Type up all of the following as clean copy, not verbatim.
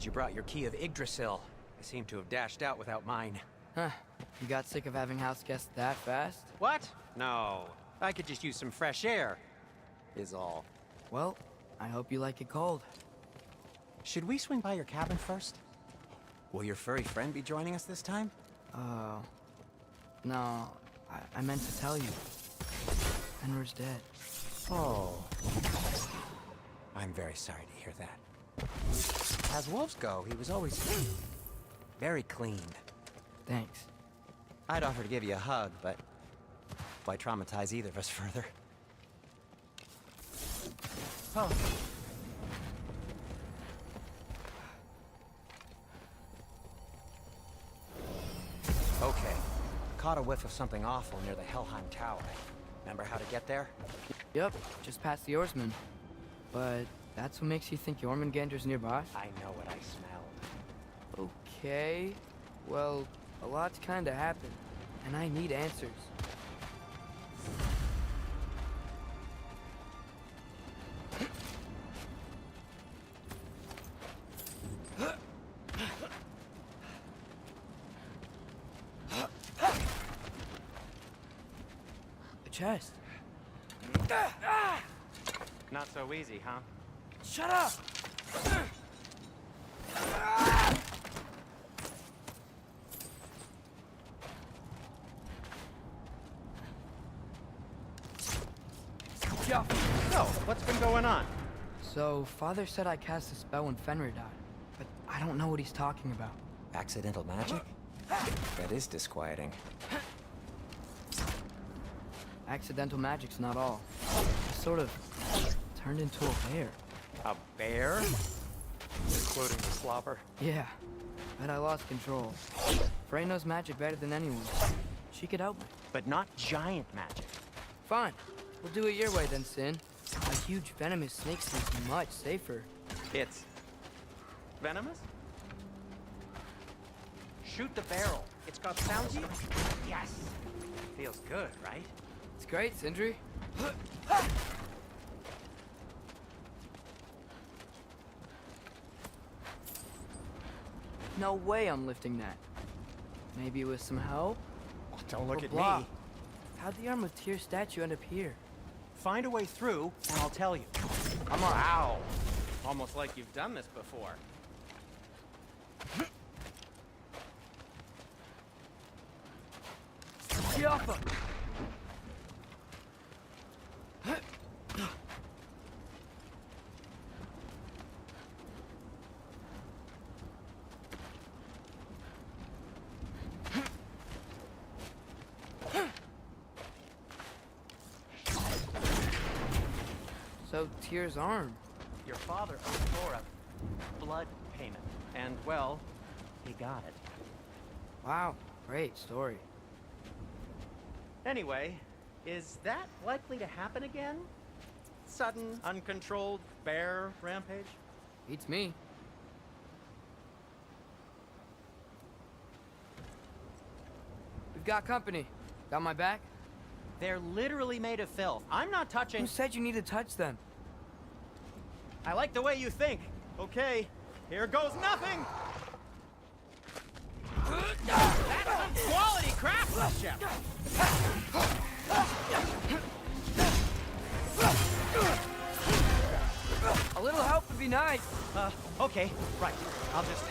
glad you brought your key of Yggdrasil. I seem to have dashed out without mine. Huh. You got sick of having house guests that fast? What? No. I could just use some fresh air, is all. Well, I hope you like it cold. Should we swing by your cabin first? Will your furry friend be joining us this time? No. I meant to tell you. Fenrir's dead. Oh. I'm very sorry to hear that. As wolves go, he was always very clean. Thanks. I'd offer to give you a hug, but why traumatize either of us further? Oh. Okay. Caught a whiff of something awful near the Helheim Tower. Remember how to get there? Yep, just past the Oarsman. But that's what makes you think Jormungandr's nearby? I know what I smelled. Okay. Well, a lot's kinda happened, and I need answers. A chest. Not so easy, huh? Shut up! So, what's been going on? So, Father said I cast a spell when Fenrir died, but I don't know what he's talking about. Accidental magic? That is disquieting. Accidental magic's not all. I sort of turned into a bear. A bear? Quoting the slobber. Yeah, but I lost control. Frey knows magic better than anyone. She could help me. But not giant magic. Fine. We'll do it your way then, Sin. A huge venomous snake seems much safer. It's venomous? Shoot the barrel. It's got sounds. Yes. Feels good, right? It's great, Sindri. No way I'm lifting that. Maybe with some help? Oh, don't look Or at blah. me. How'd the Arm of Tyr statue end up here? Find a way through, and I'll tell you. Come on. Wow. Almost like you've done this before. Jaffa! So, Tyr's arm. Your father owed Thor a blood payment. And, well, he got it. Wow, great story. Anyway, is that likely to happen again? Sudden, uncontrolled bear rampage? Beats me. We've got company. Got my back? They're literally made of filth. I'm not touching... Who said you need to touch them? I like the way you think. Okay, here goes nothing! That's some quality craftsmanship! A little help would be nice. Okay, right. I'll just...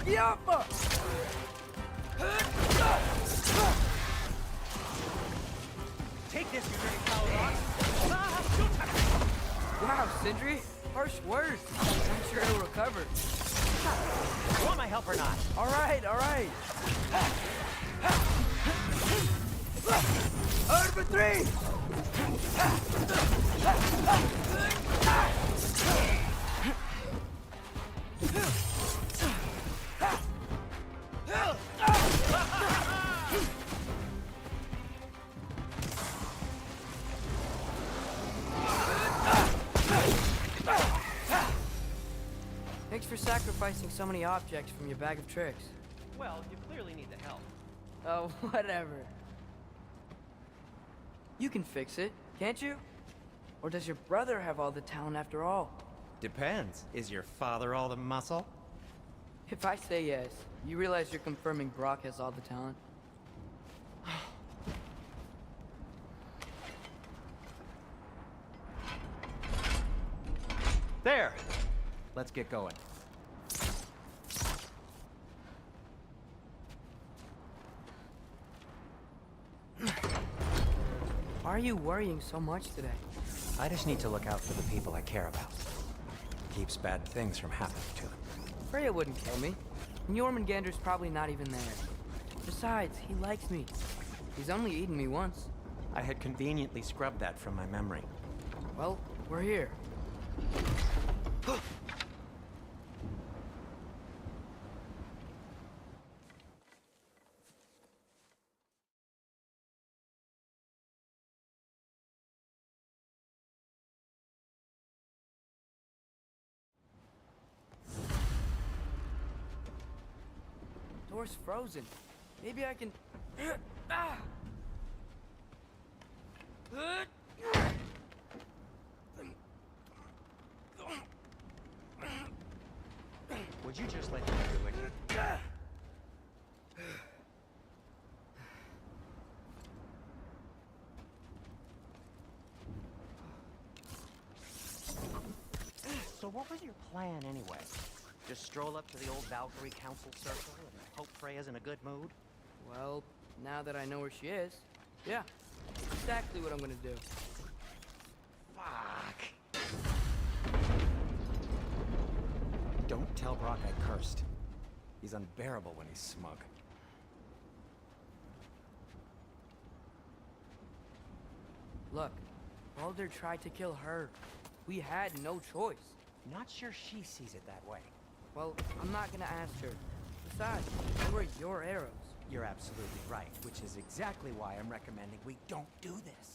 Yappa! Take this, you dirty foul dog! Wow, Sindri. Harsh words. I'm sure he'll recover. You want my help or not? All right, all right. Out for three! Thanks for sacrificing so many objects from your bag of tricks. Well, you clearly need the help. Oh, whatever. You can fix it, can't you? Or does your brother have all the talent after all? Depends. Is your father all the muscle? If I say yes, you realize you're confirming Brock has all the talent? There! Let's get going. Why are you worrying so much today? I just need to look out for the people I care about. Keeps bad things from happening to them. Freya wouldn't kill me. And Jormungandr's probably not even there. Besides, he likes me. He's only eaten me once. I had conveniently scrubbed that from my memory. Well, we're here. Door's frozen. Maybe I can... Ah! Would you just let me do it? So what was your plan anyway? Just stroll up to the old Valkyrie Council circle and hope Freya's in a good mood? Well, now that I know where she is, yeah. Exactly what I'm gonna do. Fuck. Don't tell Brock I cursed. He's unbearable when he's smug. Look, Baldur tried to kill her. We had no choice. Not sure she sees it that way. Well, I'm not gonna ask her. Besides, they were your arrows. You're absolutely right, which is exactly why I'm recommending we don't do this.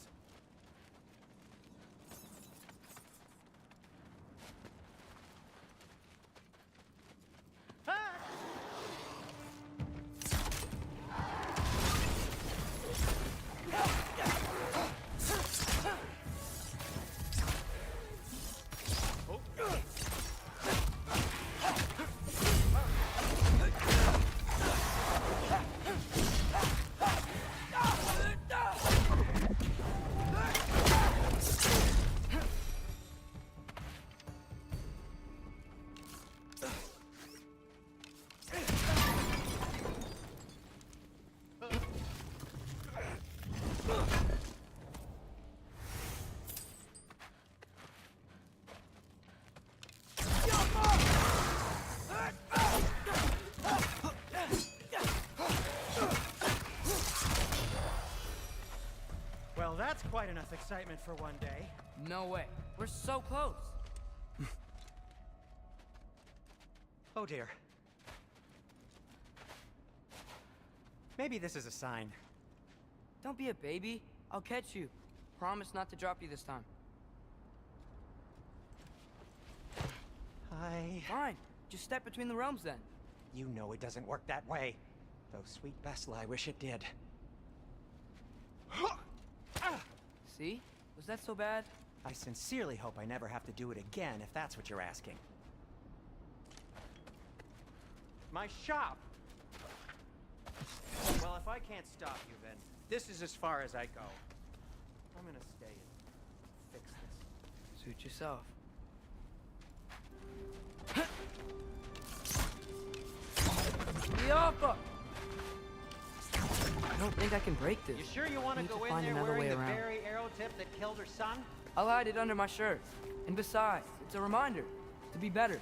Well, that's quite enough excitement for one day. No way. We're so close. Oh dear. Maybe this is a sign. Don't be a baby. I'll catch you. Promise not to drop you this time. Fine. Just step between the realms then. You know it doesn't work that way. Though sweet Bessel, I wish it did. See? Was that so bad? I sincerely hope I never have to do it again, if that's what you're asking. My shop! Well, if I can't stop you, then this is as far as I go. I'm gonna stay and fix this. Suit yourself. Yoppa! I don't think I can break this. You sure you want to go in there wearing the very arrow tip that killed her son? I'll hide it under my shirt. And besides, it's a reminder to be better.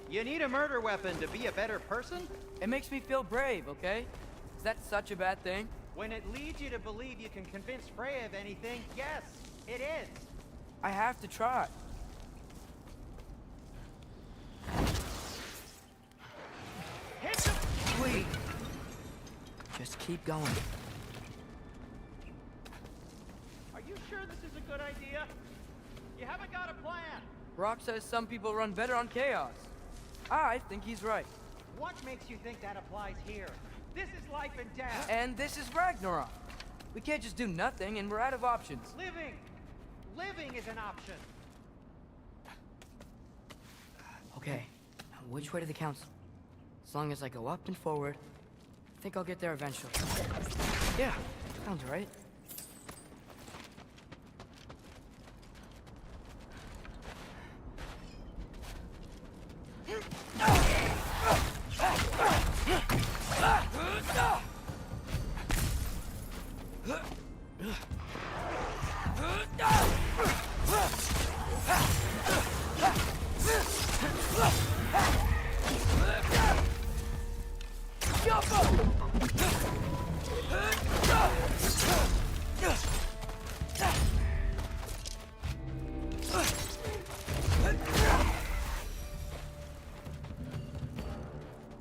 You need a murder weapon to be a better person? It makes me feel brave, okay? Is that such a bad thing? When it leads you to believe you can convince Freya of anything, yes, it is. I have to try. Hit him! Wait. Just keep going. Are you sure this is a good idea? You haven't got a plan. Brock says some people run better on chaos. I think he's right. What makes you think that applies here? This is life and death. And this is Ragnarok. We can't just do nothing, and we're out of options. Living! Living is an option! Okay, now which way to the council? As long as I go up and forward, I think I'll get there eventually. Yeah, sounds right.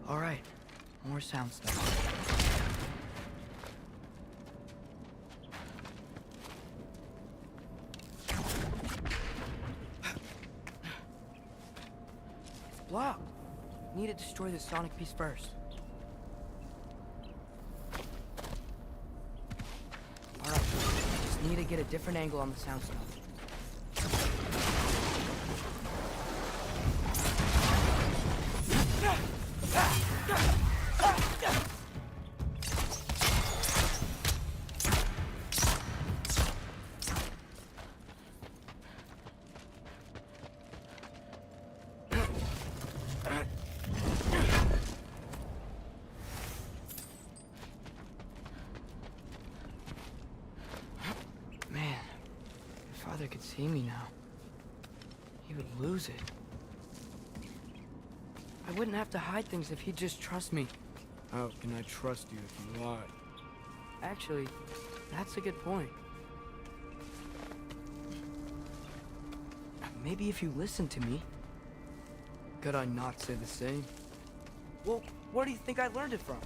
All right, more sound stuff. It's blocked. Need to destroy the sonic piece first. All right, just need to get a different angle on the sound stuff. Man, if Father could see me now, he would lose it. I wouldn't have to hide things if he'd just trust me. How can I trust you if you lie? Actually, that's a good point. Maybe if you listen to me. Could I not say the same? Well, where do you think I learned it from?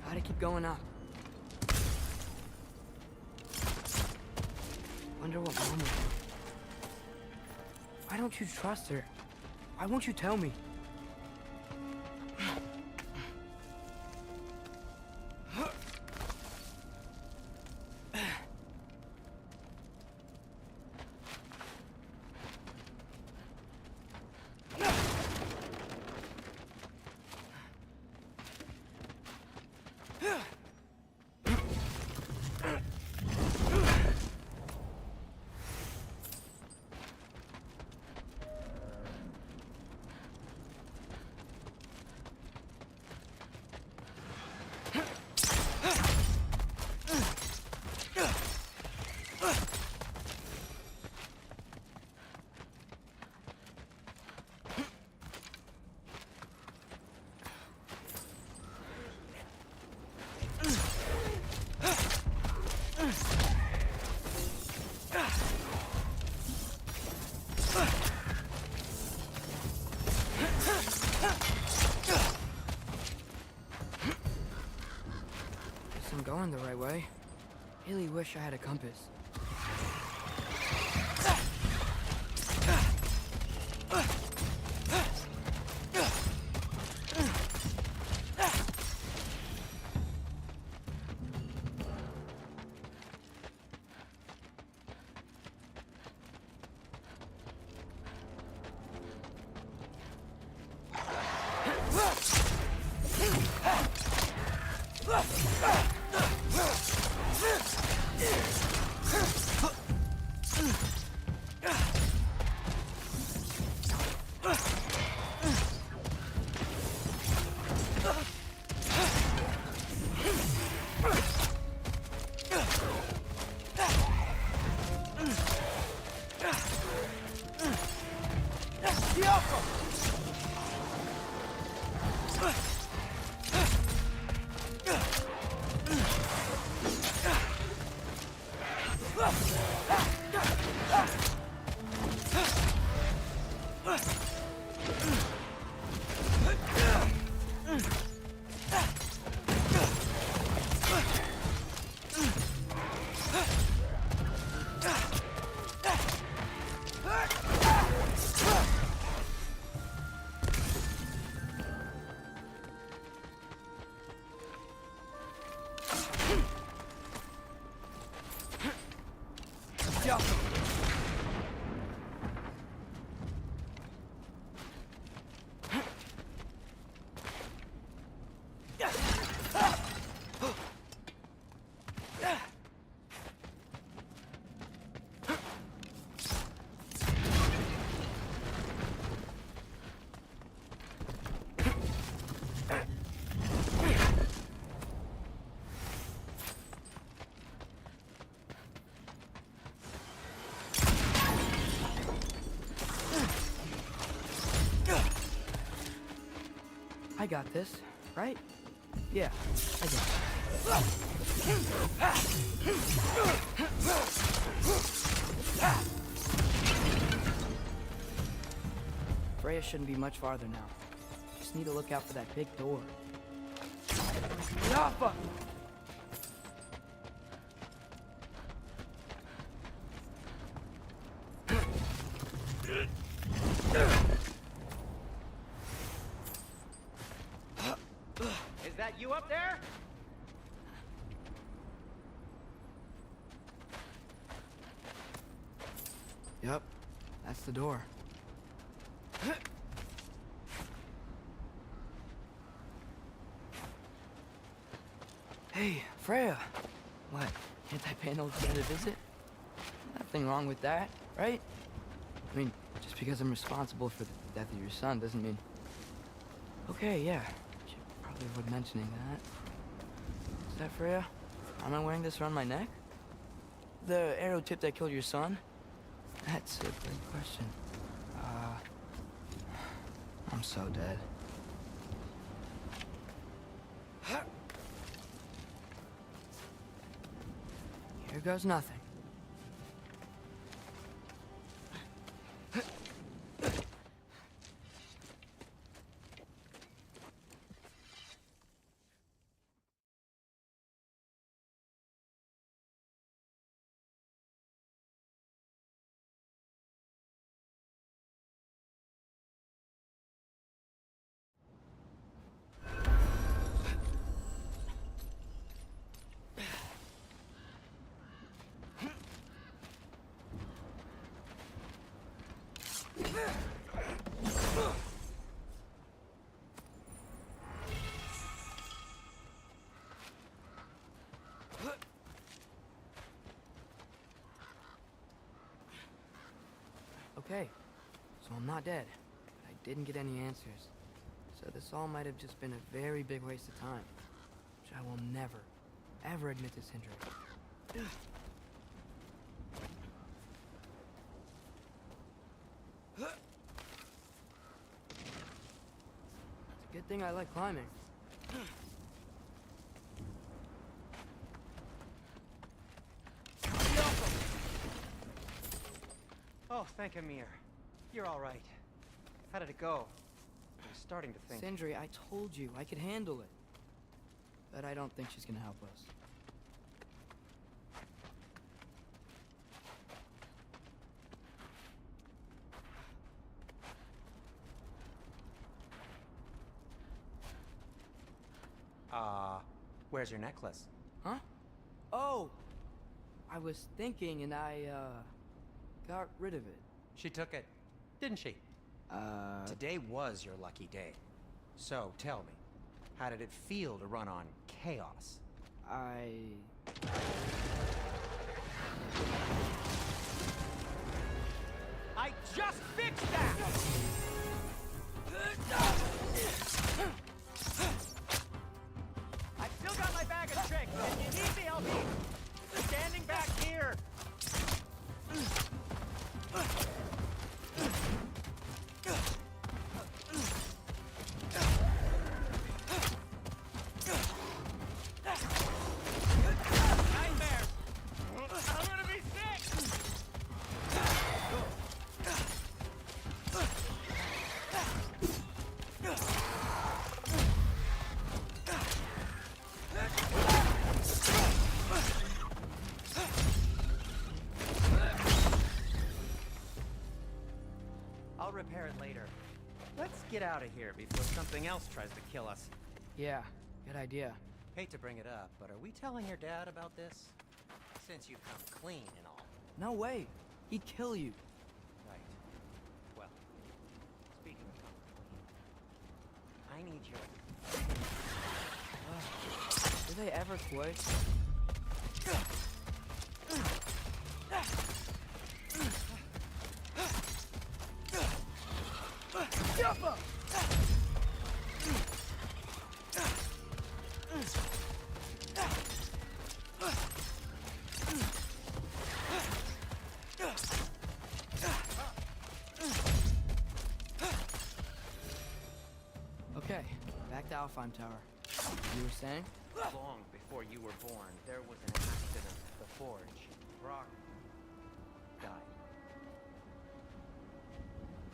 Gotta keep going up. Wonder what Mom would do. Why don't you trust her? Why won't you tell me? Guess I'm going the right way. Really wish I had a compass. I got this, right? Yeah, I got it. Freya shouldn't be much farther now. Just need to look out for that big door. Yappa! Is that you up there? Yep, that's the door. Hey, Freya. What? Can't I pay an old friend a visit? Nothing wrong with that, right? I mean, just because I'm responsible for the death of your son doesn't mean... Okay, yeah. Should probably avoid mentioning that. Is that Freya? Am I wearing this around my neck? The arrow tip that killed your son? That's a great question. I'm so dead. Here goes nothing. Okay, so I'm not dead, but I didn't get any answers. So this all might have just been a very big waste of time, which I will never, ever admit to Sindri. It's a good thing I like climbing. Oh, thank Amir. You're all right. How did it go? I was starting to think... Sindri, I told you I could handle it. But I don't think she's gonna help us. Where's your necklace? Huh? Oh! I was thinking and I, got rid of it. She took it, didn't she? Today was your lucky day. So, tell me, how did it feel to run on chaos? I just fixed that! I've still got my bag of tricks. If you need me, I'll be standing back here. Nightmares! I'm gonna be sick! I'll repair it later. Let's get out of here before something else tries to kill us. Yeah, good idea. Hate to bring it up, but are we telling your dad about this? Since you've come clean and all. No way. He'd kill you. Right. Well, speaking of coming clean, I need your... Do they ever quit? Okay, back Alfheim Tower. You were saying? Long before you were born, there was an accident at the forge. Brock died.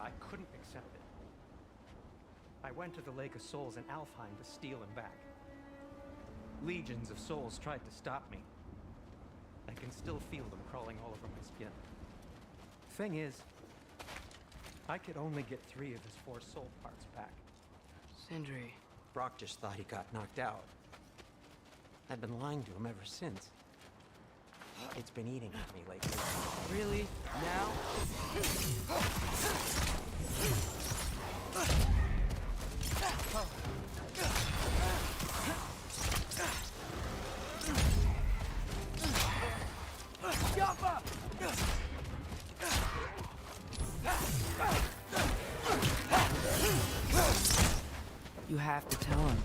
I couldn't accept it. I went to the Lake of Souls in Alfheim to steal him back. Legions of souls tried to stop me. I can still feel them crawling all over my skin. Thing is, I could only get 3 of his 4 soul parts back. Sindri. Brock just thought he got knocked out. I've been lying to him ever since. It's been eating at me lately. Really? Now? You have to tell him.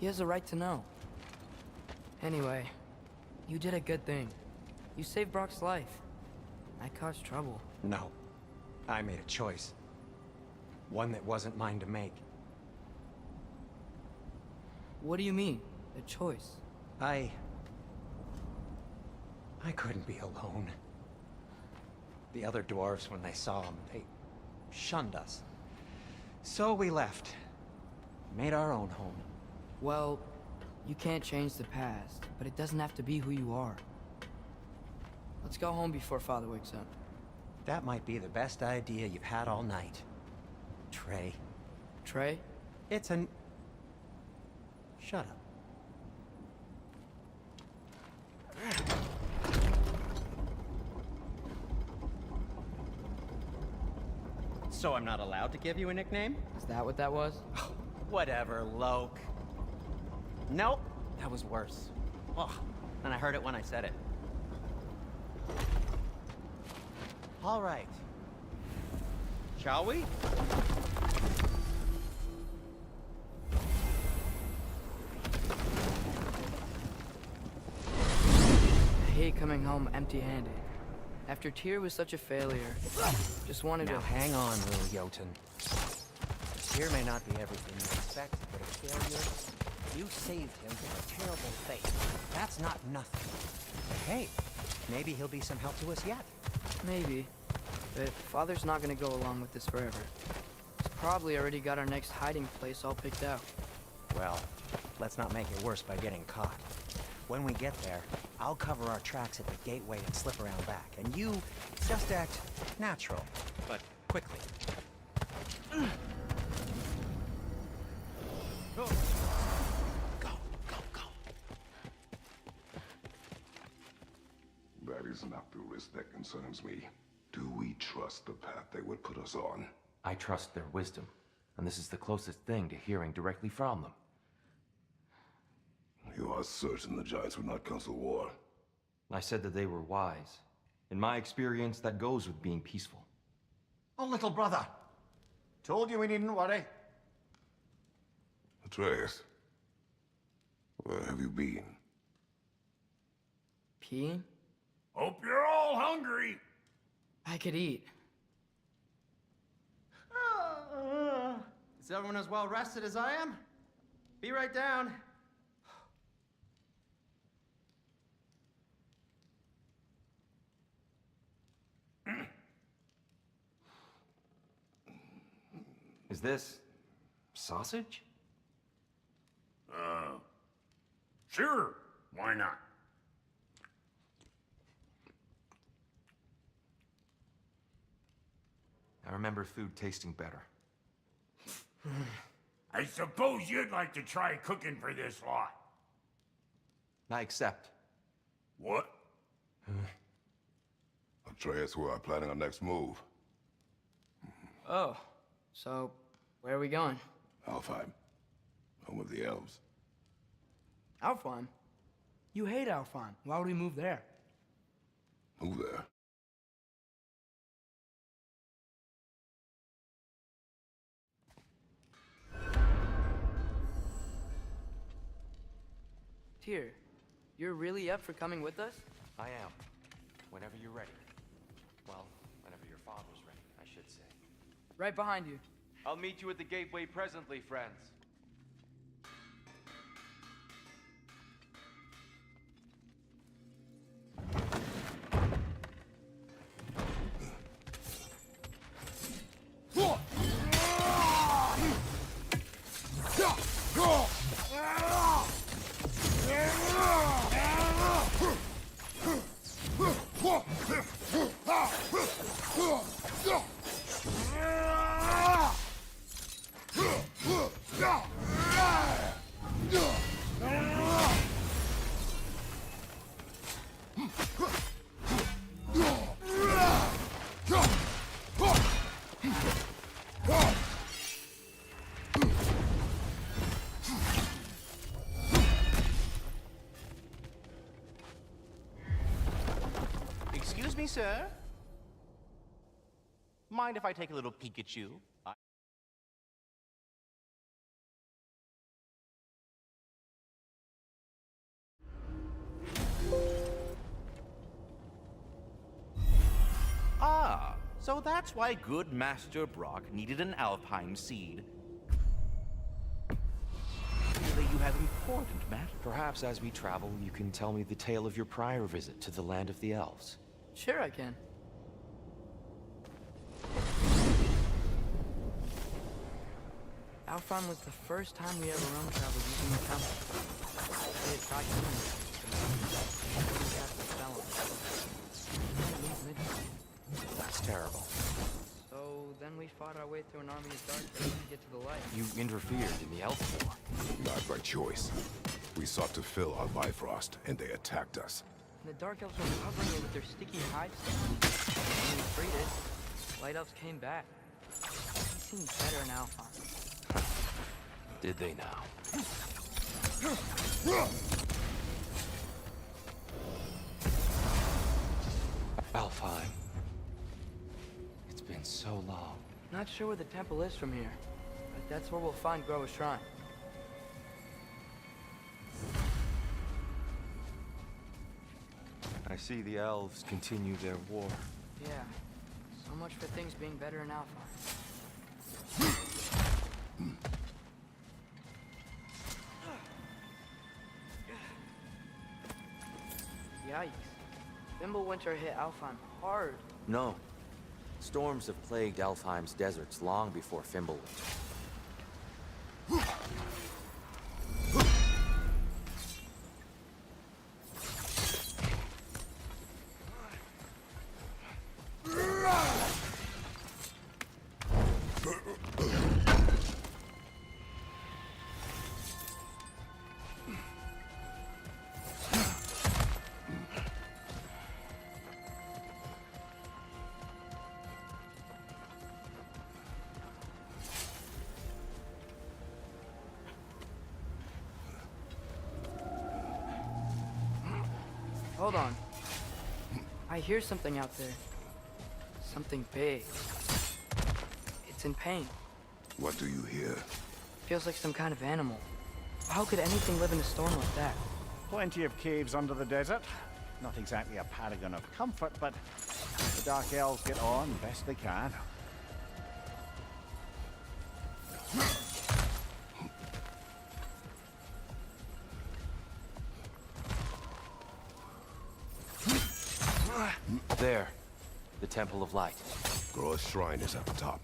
He has a right to know. Anyway, you did a good thing. You saved Brock's life. I caused trouble. No. I made a choice. One that wasn't mine to make. What do you mean, a choice? I couldn't be alone. The other dwarves, when they saw him, they shunned us. So we left. Made our own home. Well, you can't change the past, but it doesn't have to be who you are. Let's go home before Father wakes up. That might be the best idea you've had all night. Trey. Trey? It's an... Shut up. So I'm not allowed to give you a nickname? Is that what that was? Whatever, Loke. Nope, that was worse. Oh, and I heard it when I said it. All right. Shall we? I hate coming home empty-handed. After Tyr was such a failure, just wanted Now to... hang on, little Jotun. Tyr may not be everything you expect, but a failure, you saved him from a terrible fate. That's not nothing. But hey, maybe he'll be some help to us yet. Maybe. But Father's not gonna go along with this forever. He's probably already got our next hiding place all picked out. Well, let's not make it worse by getting caught. When we get there, I'll cover our tracks at the gateway and slip around back, and you just act natural, but quickly. Go, go, go. That is not the risk that concerns me. Do we trust the path they would put us on? I trust their wisdom, and this is the closest thing to hearing directly from them. You are certain the Giants would not counsel war? I said that they were wise. In my experience, that goes with being peaceful. Oh, little brother. Told you we needn't worry. Atreus, where have you been? Peeing? Hope you're all hungry. I could eat. Is everyone as well rested as I am? Be right down. Is this... sausage? Sure. Why not? I remember food tasting better. I suppose you'd like to try cooking for this lot. I accept. What? Atreus, we are planning our next move. Oh, so where are we going? Alfheim, home of the elves. Alfheim? You hate Alfheim. Why would we move there? Move there. Tyr, you're really up for coming with us? I am. Whenever you're ready. Well, whenever your father's ready, I should say. Right behind you. I'll meet you at the gateway presently, friends. me, sir? Mind if I take a little peek at you? Ah, so that's why good Master Brock needed an Alfheim seed. Clearly you have important matter. Perhaps as we travel, you can tell me the tale of your prior visit to the land of the elves. Sure I can. Alfheim was the first time we ever roam traveled using the compass. They had tried doing it. That's terrible. So then we fought our way through an army of darkness to get to the light. You interfered in the elf war. Not by choice. We sought to fill our Bifrost, and they attacked us. And the dark elves were covering it with their sticky hide stuff. When we freed it, light elves came back. They seemed better in Alfheim. Did they now? Alfheim. It's been so long. Not sure where the temple is from here, but that's where we'll find Groa's shrine. I see the elves continue their war. Yeah, so much for things being better in Alfheim. Yikes. Winter hit Alfheim hard. No. Storms have plagued Alfheim's deserts long before Fimbulwinter. Hold on. I hear something out there. Something big. It's in pain. What do you hear? Feels like some kind of animal. How could anything live in a storm like that? Plenty of caves under the desert. Not exactly a paragon of comfort, but the Dark Elves get on best they can. There. The Temple of Light. Groa's shrine is at the top.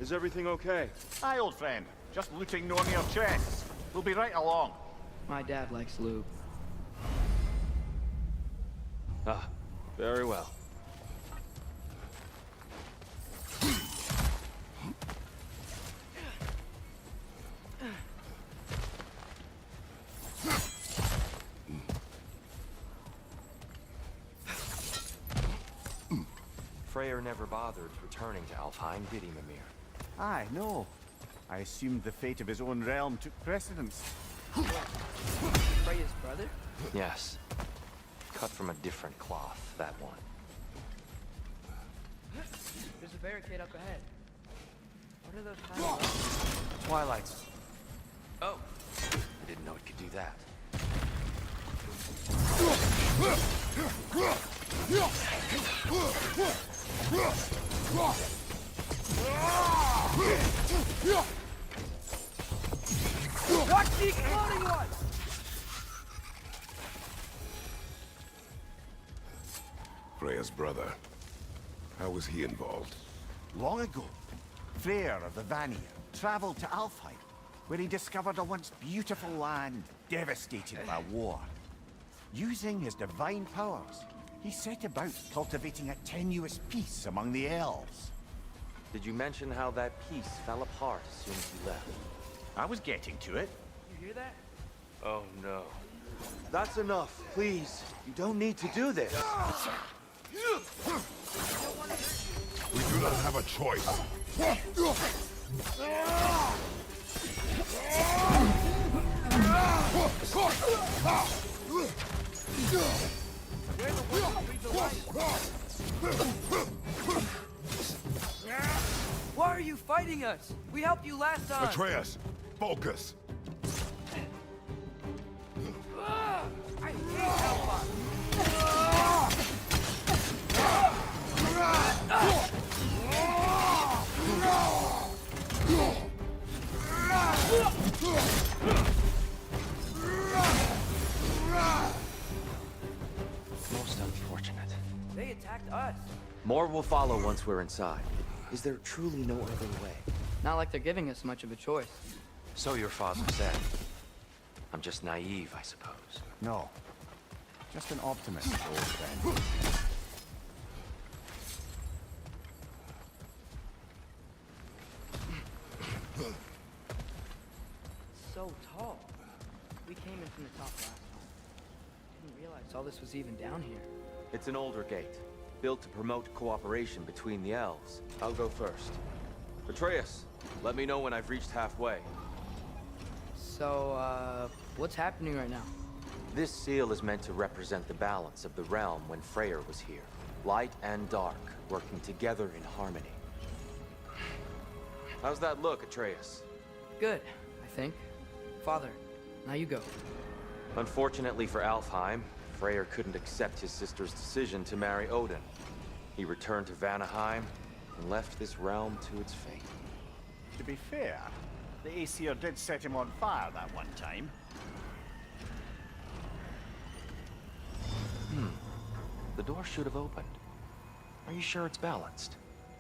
Is everything okay? Aye, old friend. Just looting no mere chests. We'll be right along. My dad likes lube. Ah, very well. Freyr never bothered returning to Alfheim, did he, Mimir? Aye, no. I assumed the fate of his own realm took precedence. Freya's brother? Yes. Cut from a different cloth, that one. There's a barricade up ahead. What are those tiny lights? Twilights. Oh. I didn't know it could do that. Watch the exploding one! Freya's brother. How was he involved? Long ago, Freyr of the Vanir traveled to Alfheim, where he discovered a once beautiful land devastated by war. Using his divine powers, he set about cultivating a tenuous peace among the elves. Did you mention how that piece fell apart as soon as you left? I was getting to it. You hear that? Oh no. That's enough, please. You don't need to do this. We do not have a choice. Why are you fighting us? We helped you last time. Atreus, focus. I hate Hellfire. Most unfortunate. They attacked us. More will follow once we're inside. Is there truly no other way? Not like they're giving us much of a choice. So your father said. I'm just naive, I suppose. No. Just an optimist, old friend. So tall. We came in from the top last time. Didn't realize all this was even down here. It's an older gate, built to promote cooperation between the elves. I'll go first. Atreus, let me know when I've reached halfway. So, what's happening right now? This seal is meant to represent the balance of the realm when Freyr was here. Light and dark, working together in harmony. How's that look, Atreus? Good, I think. Father, now you go. Unfortunately for Alfheim, Freyr couldn't accept his sister's decision to marry Odin. He returned to Vanaheim and left this realm to its fate. To be fair, the Aesir did set him on fire that one time. The door should have opened. Are you sure it's balanced?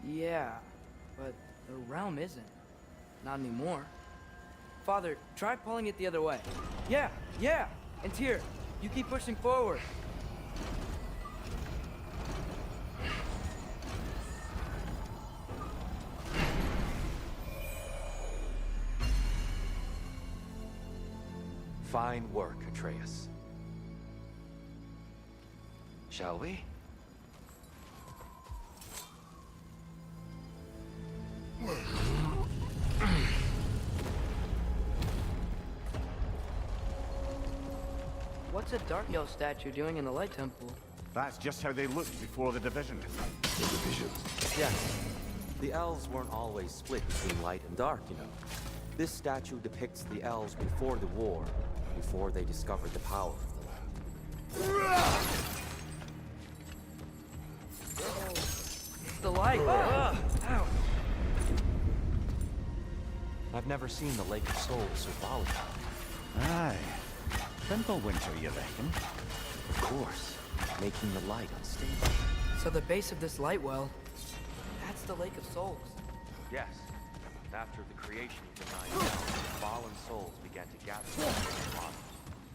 Yeah, but the realm isn't. Not anymore. Father, try pulling it the other way. Yeah! And Tyr, you keep pushing forward. Fine work, Atreus. Shall we? What's a Dark Elf statue doing in the Light Temple? That's just how they looked before the division. Yes. The elves weren't always split between light and dark, you know. This statue depicts the elves before the war, before they discovered the power of the light. It's the light! Ow! I've never seen the Lake of Souls so volatile. Aye. Winter, you reckon? Of course, making the light unstable. So the base of this light well, that's the Lake of Souls. Yes. After the creation of the Nine Elves, fallen souls began to gather around the bottom.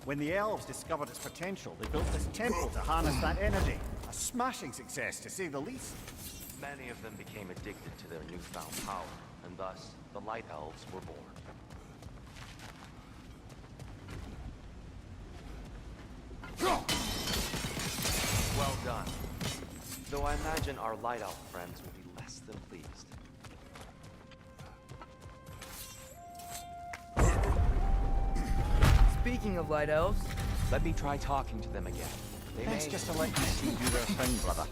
When the elves discovered its potential, they built this temple to harness that energy. A smashing success, to say the least. Many of them became addicted to their newfound power, and thus, the Light Elves were born. Well done. Though I imagine our Light Elf friends will be less than pleased. Speaking of Light Elves, Let me try talking to them again. They Thanks may... just to let you see do their thing, brother.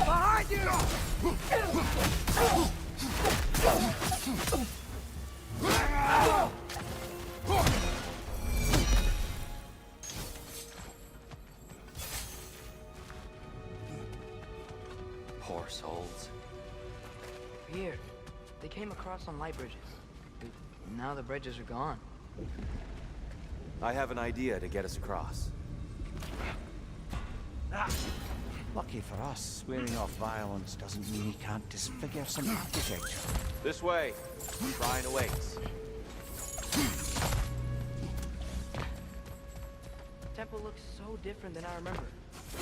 behind you! Poor souls. Here, they came across on light bridges. Now the bridges are gone. I have an idea to get us across. Lucky for us, swearing off violence doesn't mean he can't disfigure some architecture. This way. Shrine awaits. The temple looks so different than I remember.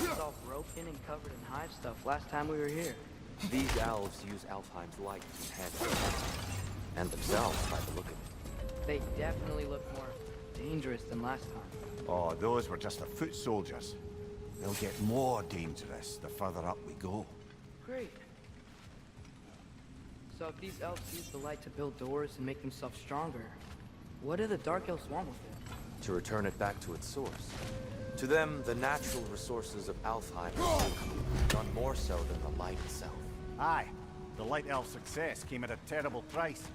It was all broken and covered in hive stuff last time we were here. These elves use Alfheim's light to enhance their defenses. And themselves, by the look of it. They definitely look more dangerous than last time. Oh, those were just the foot soldiers. they'll get more dangerous the further up we go. Great. So if these elves use the light to build doors and make themselves stronger, what do the Dark Elves want with it? To return it back to its source. To them, the natural resources of Alfheim are sacred, none more so than the light itself. Aye, the Light Elf success came at a terrible price.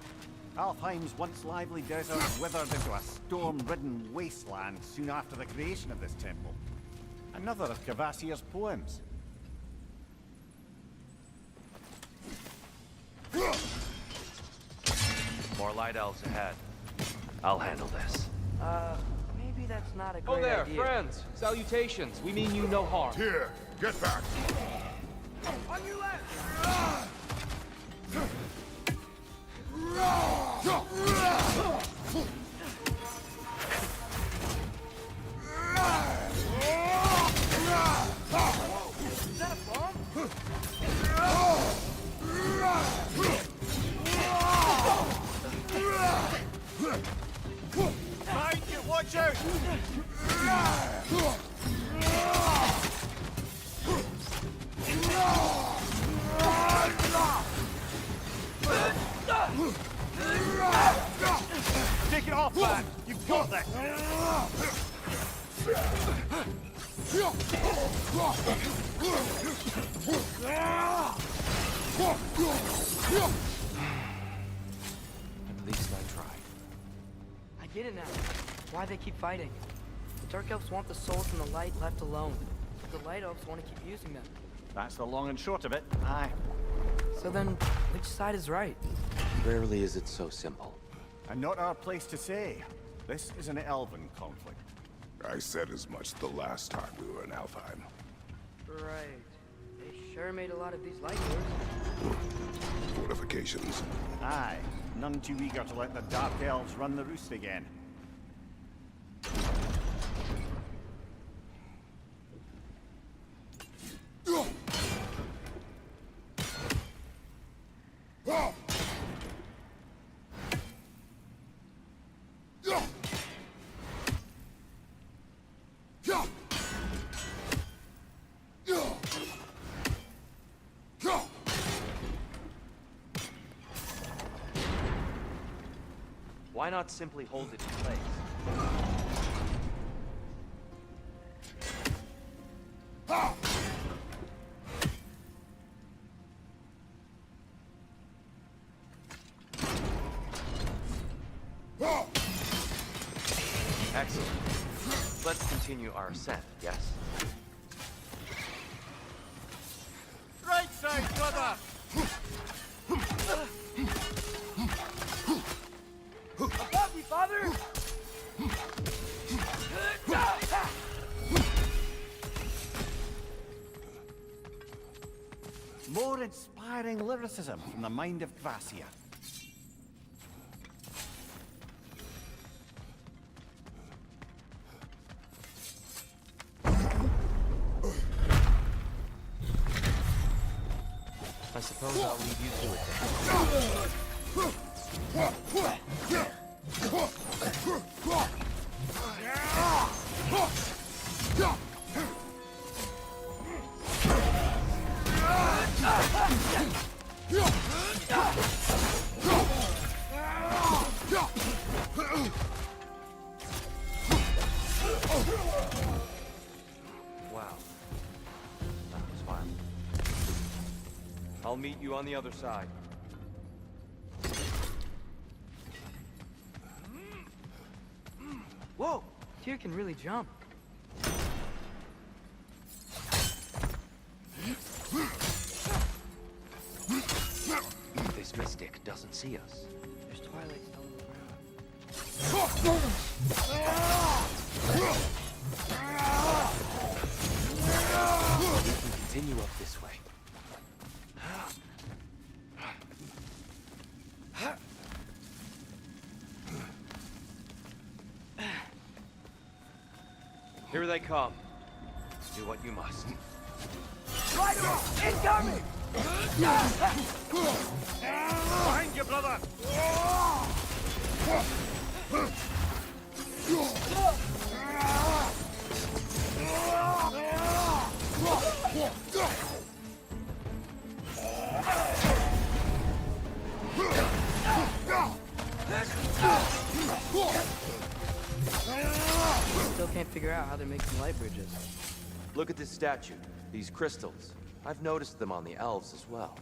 Alfheim's once lively desert withered into a storm-ridden wasteland soon after the creation of this temple. Another of Kvasir's poems. More light elves ahead. I'll handle this. Maybe that's not a Oh great there, idea. friends! Salutations! We mean you no harm. Here, get back! On your left! Is that a bomb? Mind you, watch out! Take it off, man! You've got this! At least I tried. I get it now. Why they keep fighting. The Dark Elves want the souls from the light left alone. The Light Elves want to keep using them. That's the long and short of it. Aye. So then, which side is right? Rarely is it so simple. And not our place to say. This is an elven conflict. I said as much the last time we were in Alfheim. Right. They sure made a lot of these light doors. Fortifications. Aye. None too eager to let the Dark Elves run the roost again. Why not simply hold it in place? Excellent. Let's continue our ascent, yes? Right side, brother! Above me, father! More inspiring lyricism from the mind of Kvasir. I suppose I'll leave you to it then. Wow. That was fun. I'll meet you on the other side. Whoa! Tyr can really jump. This mystic doesn't see us. There's twilight still in the ground. We can continue up this way. Here they come. Do what you must. Rider! Incoming! Behind you, brother! how they're making light bridges. Look at this statue, these crystals. I've noticed them on the elves as well.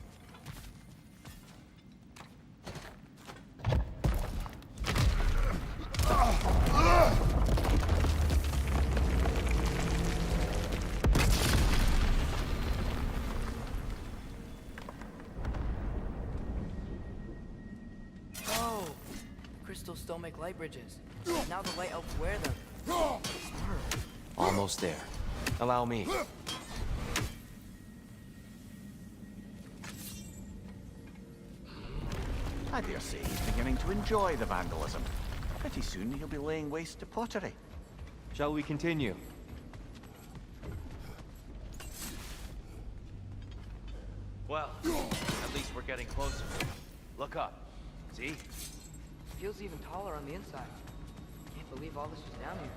Oh, crystals still make light bridges. Now the light elves wear them. Almost there. Allow me. I dare say he's beginning to enjoy the vandalism. Pretty soon he'll be laying waste to pottery. Shall we continue? Well, at least we're getting closer. Look up. See? Feels even taller on the inside. Can't believe all this was down here.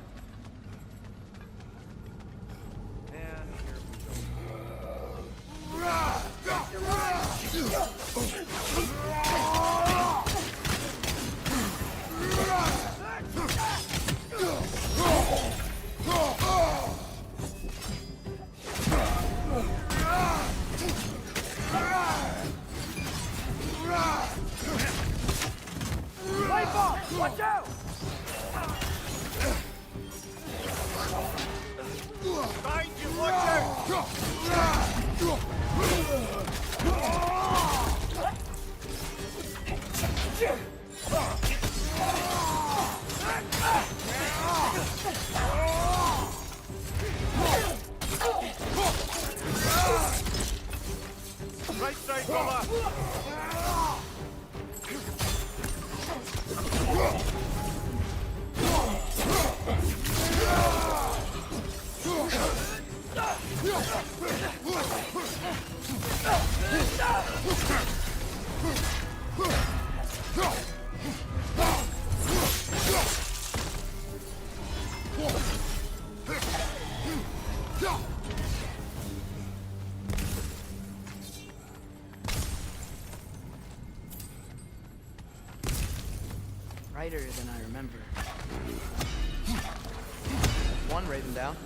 And here we go. Watch out! Find you, watch out! Right side, brother! Brighter than I remember. One raven down.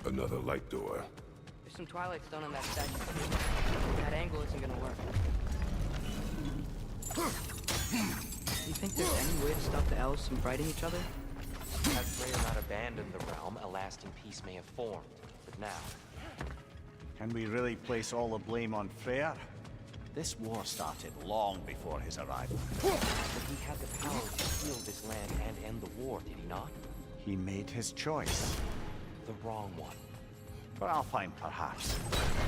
Another light door. There's some twilight stone on that statue. That angle isn't gonna work. Do you think there's any way to stop the elves from fighting each other? Had Freya not abandoned the realm, a lasting peace may have formed. But now, Can we really place all the blame on Freyr? This war started long before his arrival. but he had the power to heal this land and end the war, did he not? He made his choice. The wrong one. For Alpine, perhaps,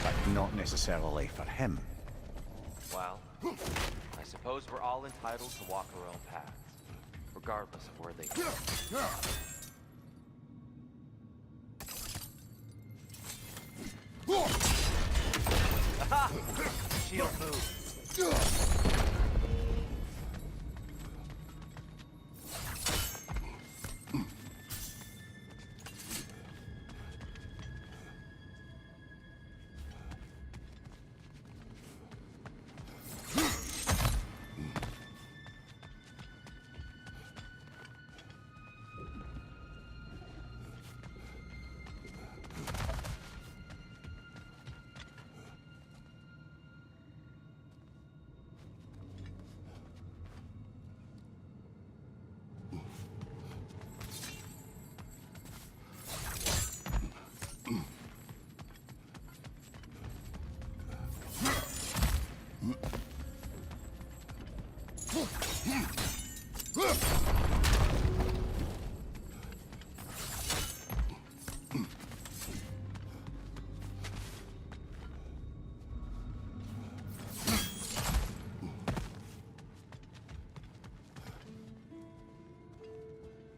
but not necessarily for him. Well, I suppose we're all entitled to walk our own paths, regardless of where they go. Aha! Shield move.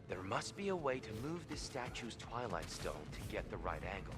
There must be a way to move this statue's Twilight Stone to get the right angle.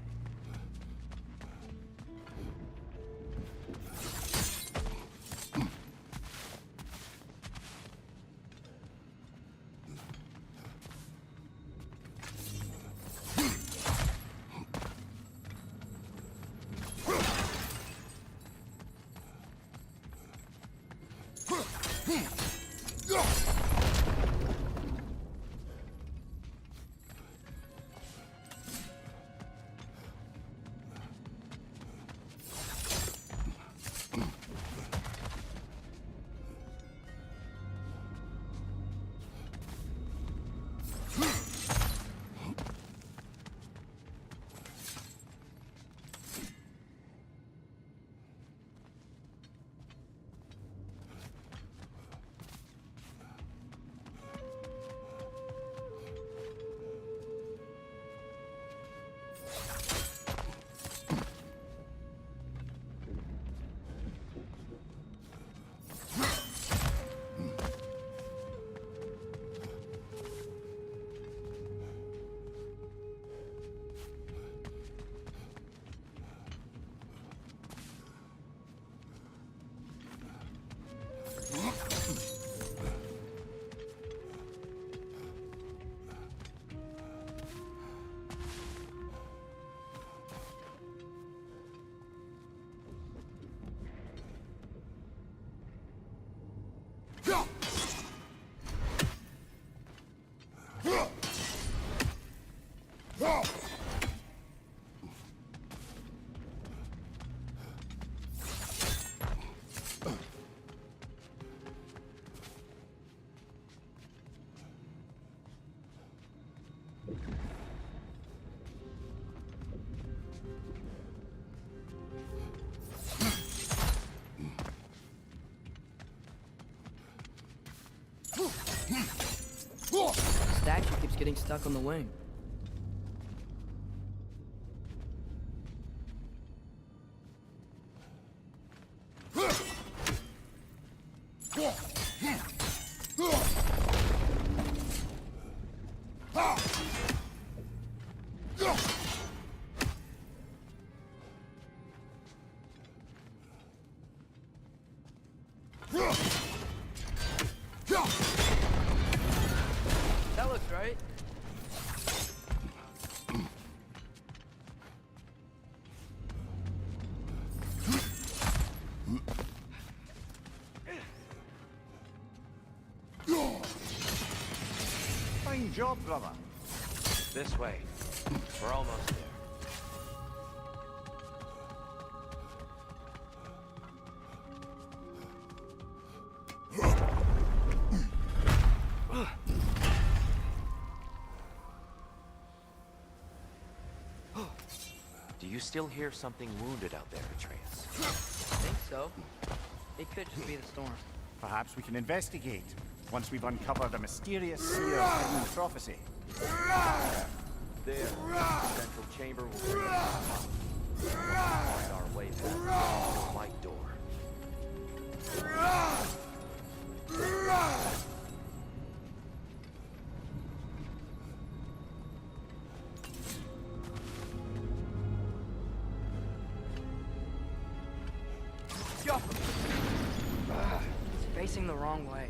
The statue keeps getting stuck on the wing. That looks right. Fine job, brother. This way. We're almost there. Do you still hear something wounded out there, Atreus? I think so. It could just be the storm. Perhaps we can investigate once we've uncovered a mysterious seer hidden prophecy. There. The central chamber will bring us to the top. Find our way past the light door. Yo! It's facing the wrong way.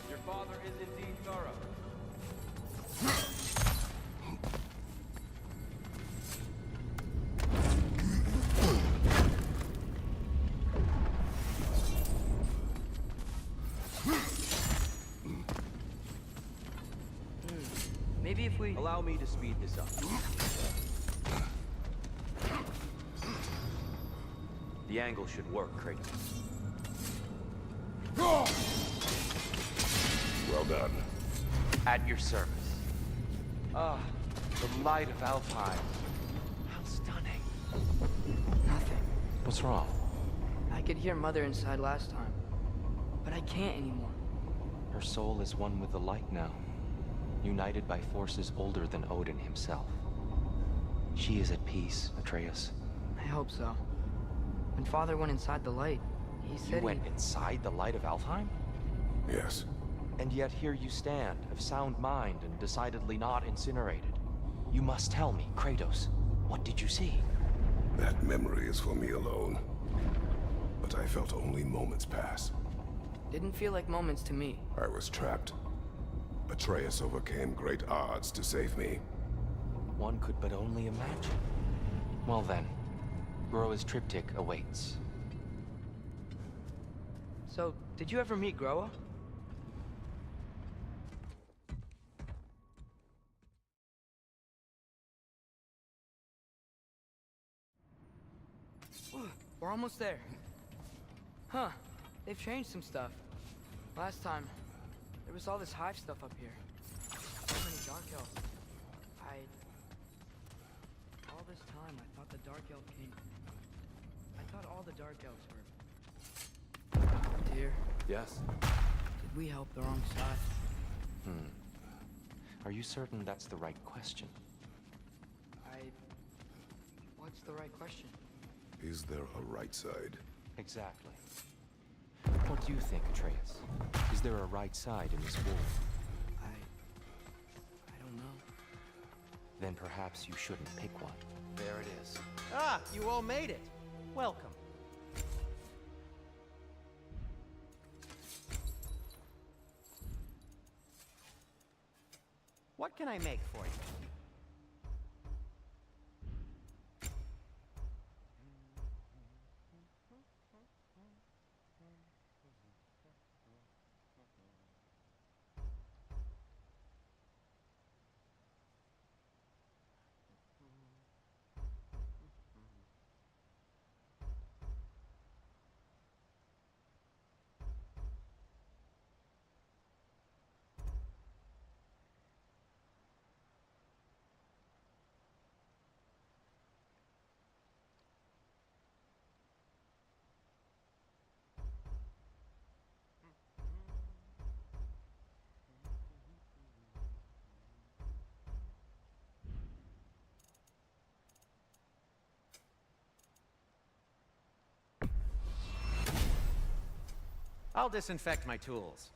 Your father is indeed thorough. Maybe if we... Allow me to speed this up. The angle should work, Kratos. Well done. At your service. Ah, the light of Alfheim. How stunning. Nothing. What's wrong? I could hear Mother inside last time, but I can't anymore. Her soul is one with the light now, united by forces older than Odin himself. She is at peace, Atreus. I hope so. When Father went inside the light, he said You went inside the light of Alfheim? Yes. And yet here you stand, of sound mind and decidedly not incinerated. You must tell me, Kratos, what did you see? That memory is for me alone. But I felt felt only moments pass. Didn't feel like moments to me. I was trapped. Atreus overcame great odds to save me. One could but only imagine. Well then, Groa's triptych awaits. So, did you ever meet Groa? We're almost there. Huh. They've changed some stuff. Last time, there was all this hive stuff up here. So many Dark Elves. All this time, I thought the Dark Elf came... I thought all the Dark Elves were... Dear, Yes? did we help the wrong side? Are you certain that's the right question? What's the right question? Is there a right side? Exactly. What do you think, Atreus? Is there a right side in this war? I don't know. Then perhaps you shouldn't pick one. There it is. Ah, you all made it. Welcome. What can I make for you? I'll disinfect my tools.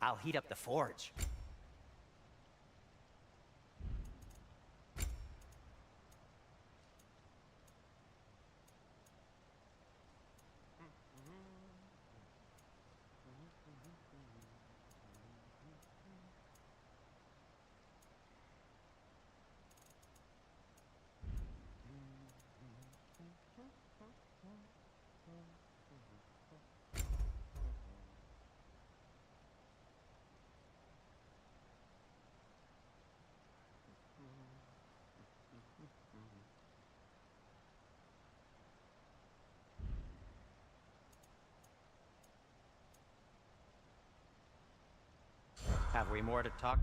I'll heat up the forge. Have we more to talk?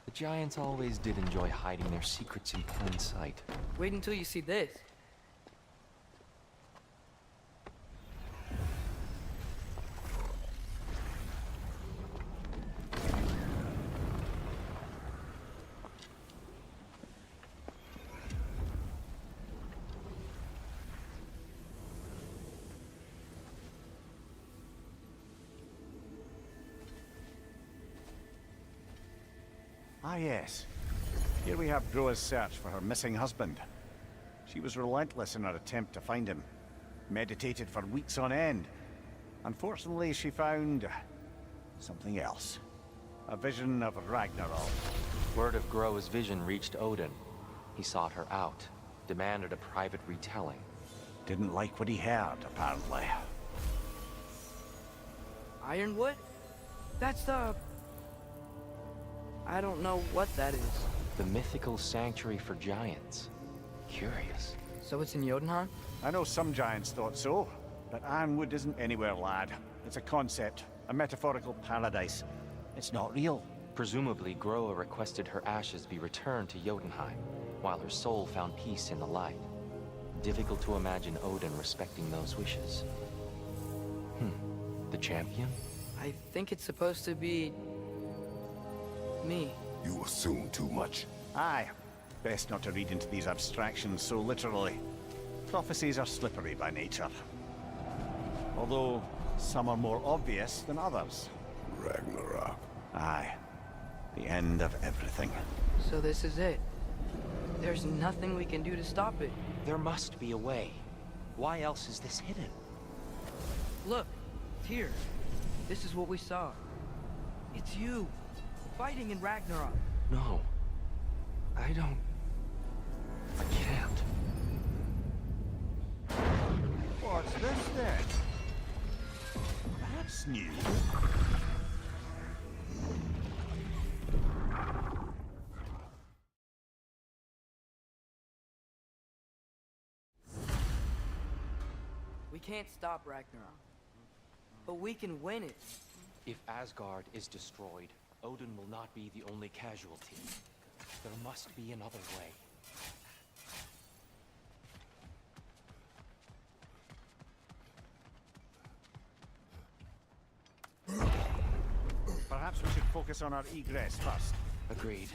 The giants always did enjoy hiding their secrets in plain sight. Wait until you see this. Ah, yes. Here we have Groa's search for her missing husband. She was relentless in her attempt to find him. Meditated for weeks on end. Unfortunately, she found something else. A vision of Ragnarok. Word of Groa's vision reached Odin. He sought her out, demanded a private retelling. Didn't like what he heard, apparently. Ironwood? That's the... I don't know what that is. The mythical sanctuary for giants. Curious. So it's in Jotunheim? I know some giants thought so, but Ironwood isn't anywhere, lad. It's a concept, a metaphorical paradise. It's not real. Presumably, Groa requested her ashes be returned to Jotunheim, while her soul found peace in the light. Difficult to imagine Odin respecting those wishes. The champion? I think it's supposed to be... me. You assume too much. Aye. Best not to read into these abstractions so literally. Prophecies are slippery by nature. Although, some are more obvious than others. Ragnarok. Aye. The end of everything. So this is it. There's nothing we can do to stop it. There must be a way. Why else is this hidden? Look, here. This is what we saw. It's you, fighting in Ragnarok. No. I can't. What's this then? That's new. We can't stop Ragnarok, but we can win it. If Asgard is destroyed, Odin will not be the only casualty. There must be another way. Perhaps we should focus on our egress first. Agreed.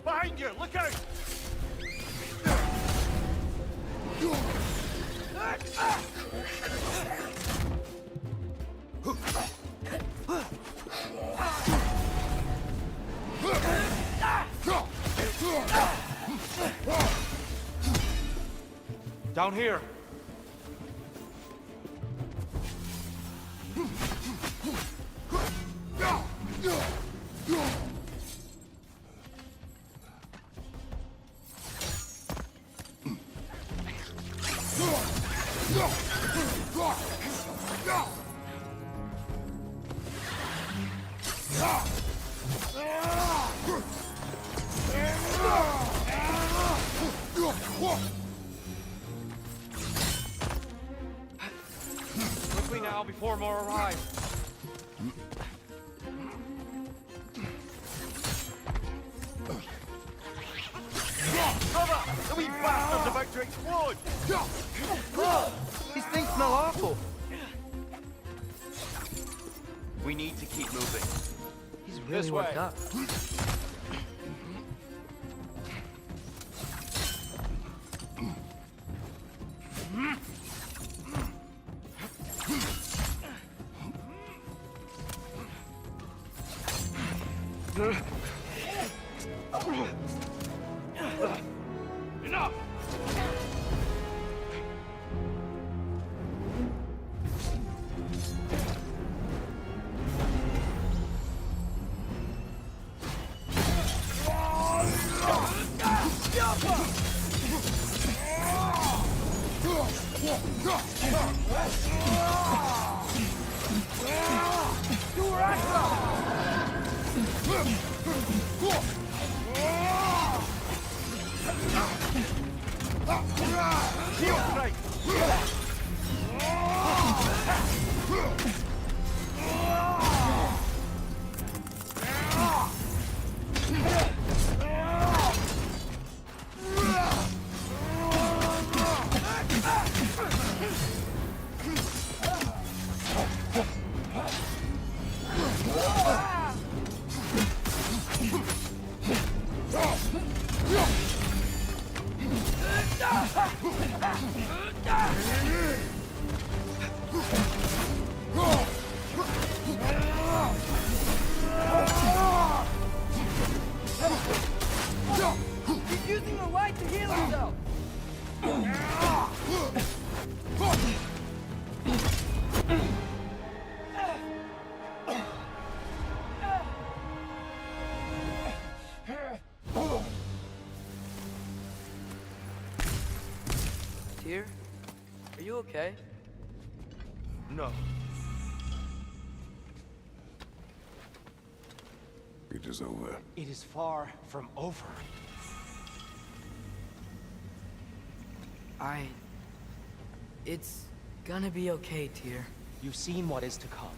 Behind you! Look out! Down here. Quickly now, before more arrive. Brother! The wee bastard's about to explode! These things smell awful. We need to keep moving. He's really worked up. Enough! He's using the light to heal himself! Tyr? Are you okay? No. It is over. It is far from over. It's gonna be okay, Tyr. You've seen what is to come.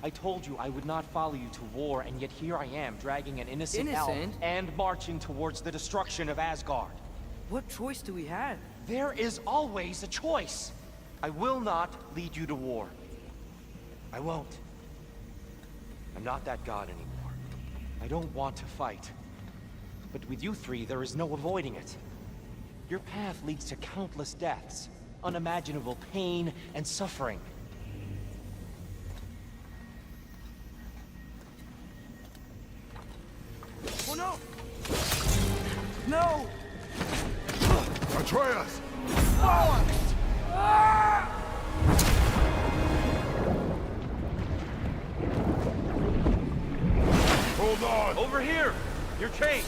I told you I would not follow you to war, and yet here I am, dragging an innocent elf Innocent? and marching towards the destruction of Asgard. What choice do we have? There is always a choice. I will not lead you to war. I won't. I'm not that god anymore. I don't want to fight. But with you three, there is no avoiding it. Your path leads to countless deaths, unimaginable pain and suffering. Oh no! No! Atreus! Hold on! Over here! You're chained!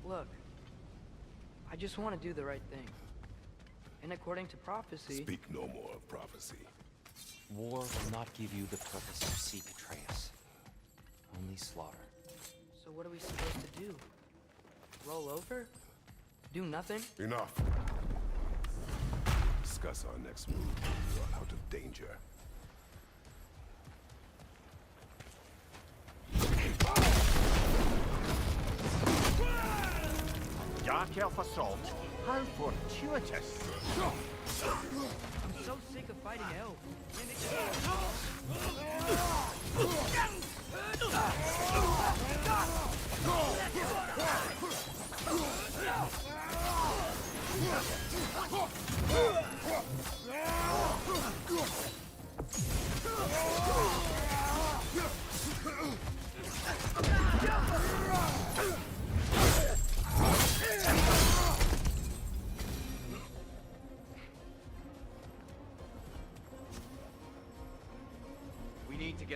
Look, I just want to do the right thing. And according to prophecy... Speak no more of prophecy. War will not give you the purpose you seek, Atreus. Only slaughter. So what are we supposed to do? Roll over? Do nothing? Enough. Discuss our next move. You're out of danger. Dark Elf assault? How fortuitous! I'm so sick of fighting elves.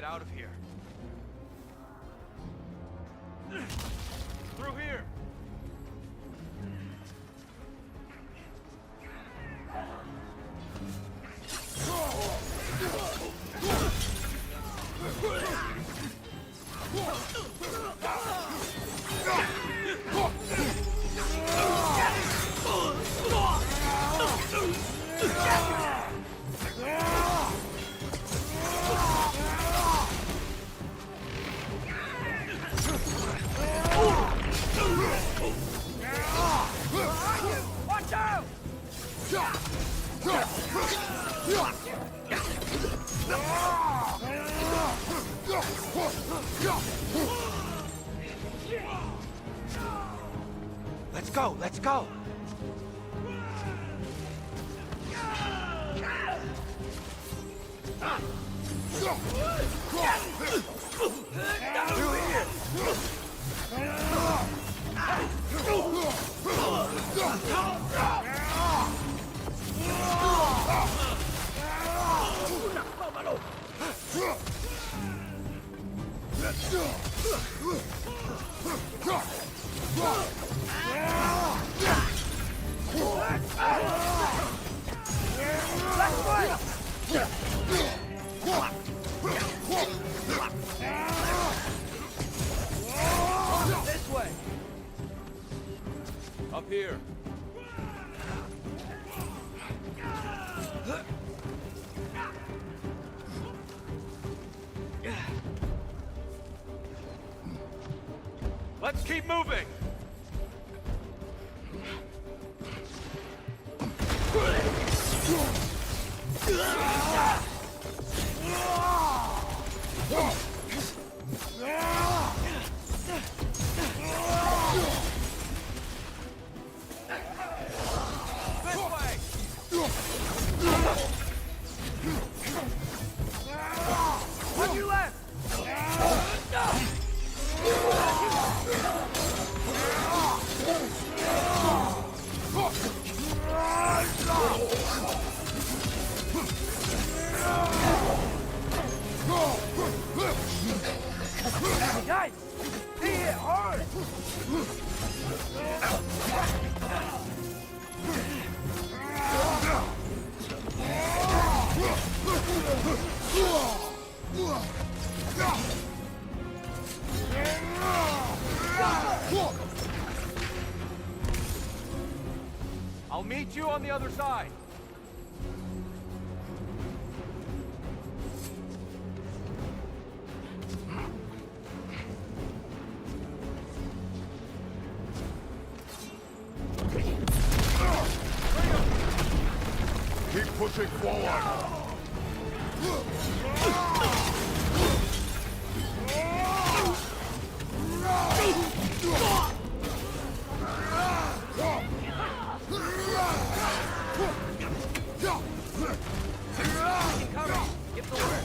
get out of here. Through here! Watch out! Let's go, let's go! Through here! This way! Up here! Let's keep moving! On your left! Guys! Be here, hard! I'll meet you on the other side. Keep pushing forward. Get the word!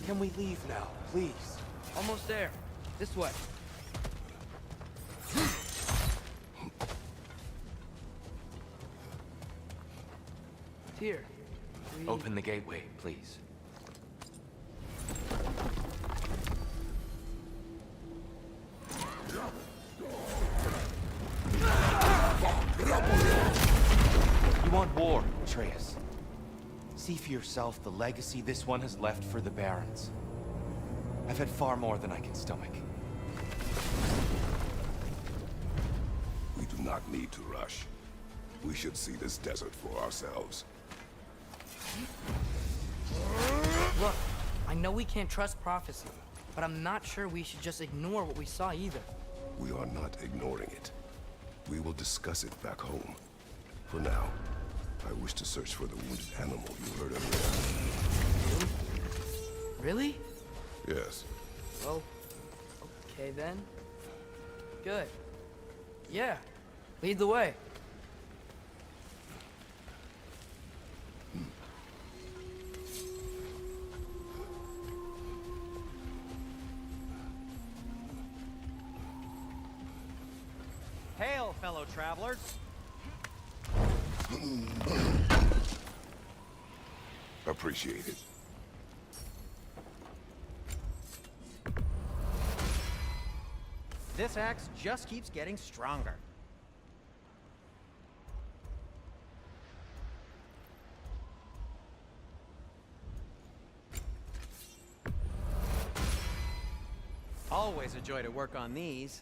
Can we leave now, please? Almost there. This way. Here. Open the gateway, please. You want war, Atreus. See for yourself the legacy this one has left for the Barons. I've had far more than I can stomach. not need to rush. We should see this desert for ourselves. Look, I know we can't trust prophecy, but I'm not sure we should just ignore what we saw either. We are not ignoring it. We will discuss it back home. For now, I wish to search for the wounded animal you heard earlier. Really? Yes. Well, okay then. Good. Yeah, lead the way. Hail, fellow travelers. Appreciate it. This axe just keeps getting stronger. Always a joy to work on these.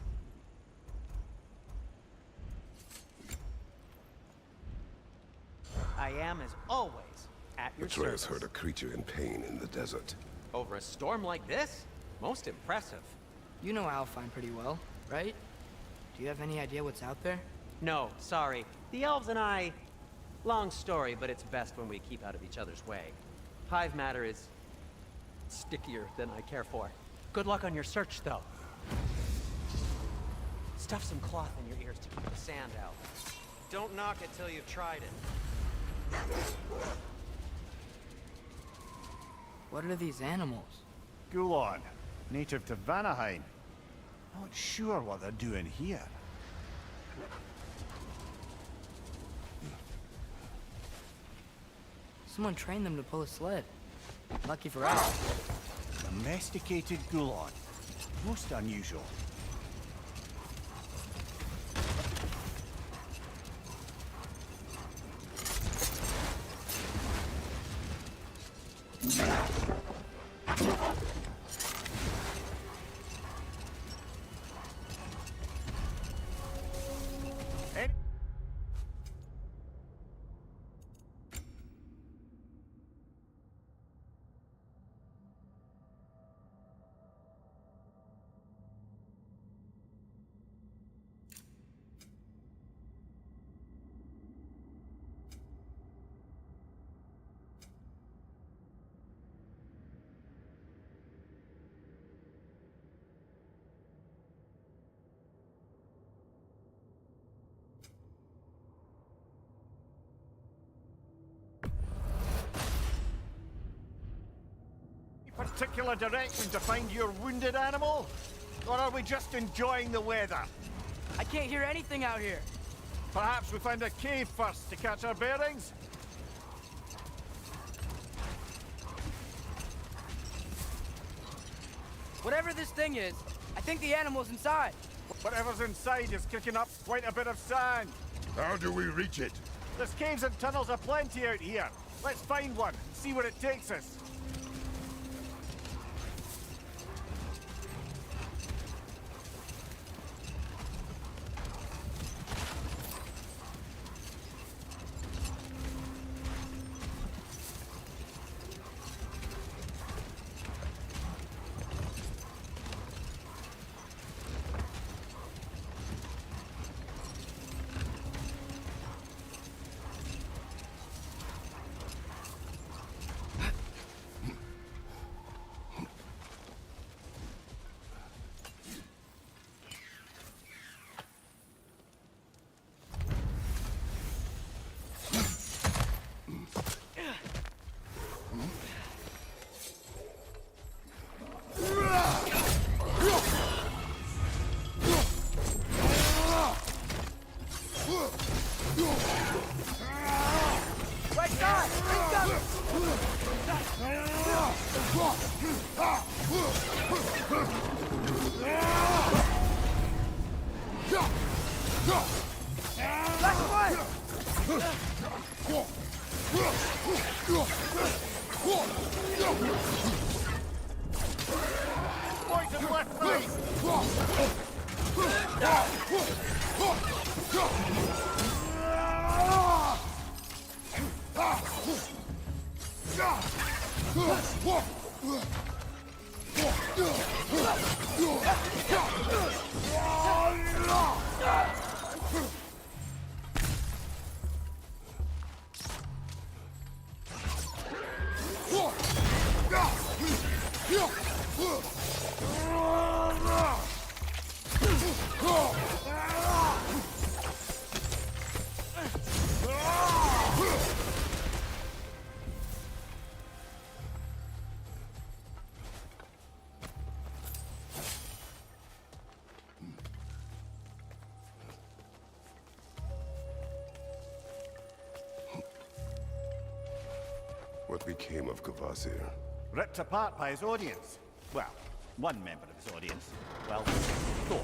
I am, as always, at your Atreus service. heard a creature in pain in the desert. Over a storm like this? Most impressive. You know Alfheim pretty well, right? Do you have any idea what's out there? No, sorry. The elves and I... Long story, but it's best when we keep out of each other's way. Hive matter is... stickier than I care for. Good luck on your search, though. Stuff some cloth in your ears to keep the sand out. Don't knock it till you've tried it. What are these animals? Gulon, native to Vanaheim. Not sure what they're doing here. Someone trained them to pull a sled. Lucky for us. Domesticated Gulon. Most unusual. Particular direction to find your wounded animal? Or are we just enjoying the weather? I can't hear anything out here. Perhaps we find a cave first to catch our bearings? Whatever this thing is, I think the animal's inside. Whatever's inside is kicking up quite a bit of sand. How do we reach it? There's caves and tunnels aplenty out here. Let's find one and see where it takes us. Point and left, right! What became of Kvasir? Ripped apart by his audience. Well, one member of his audience. Well, Thor.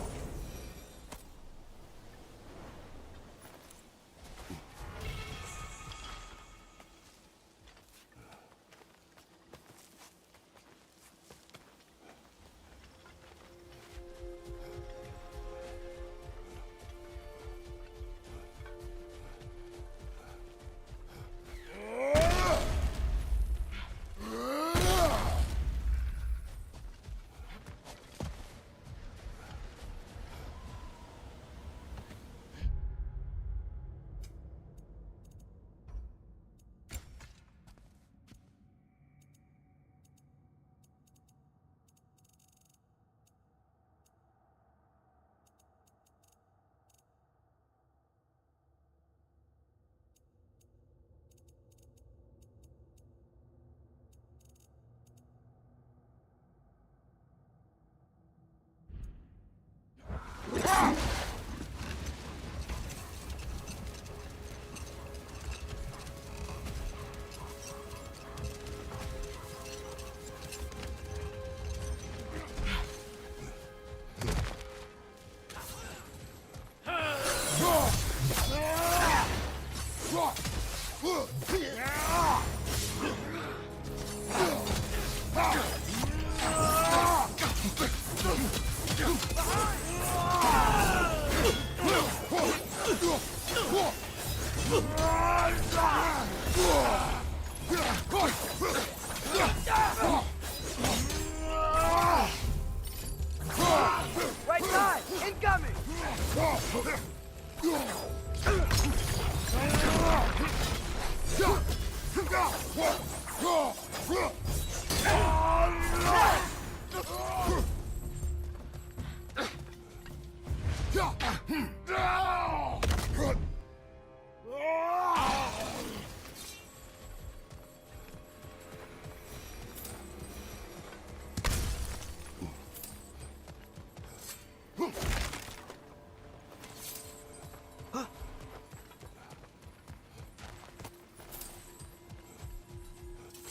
Right side! Incoming!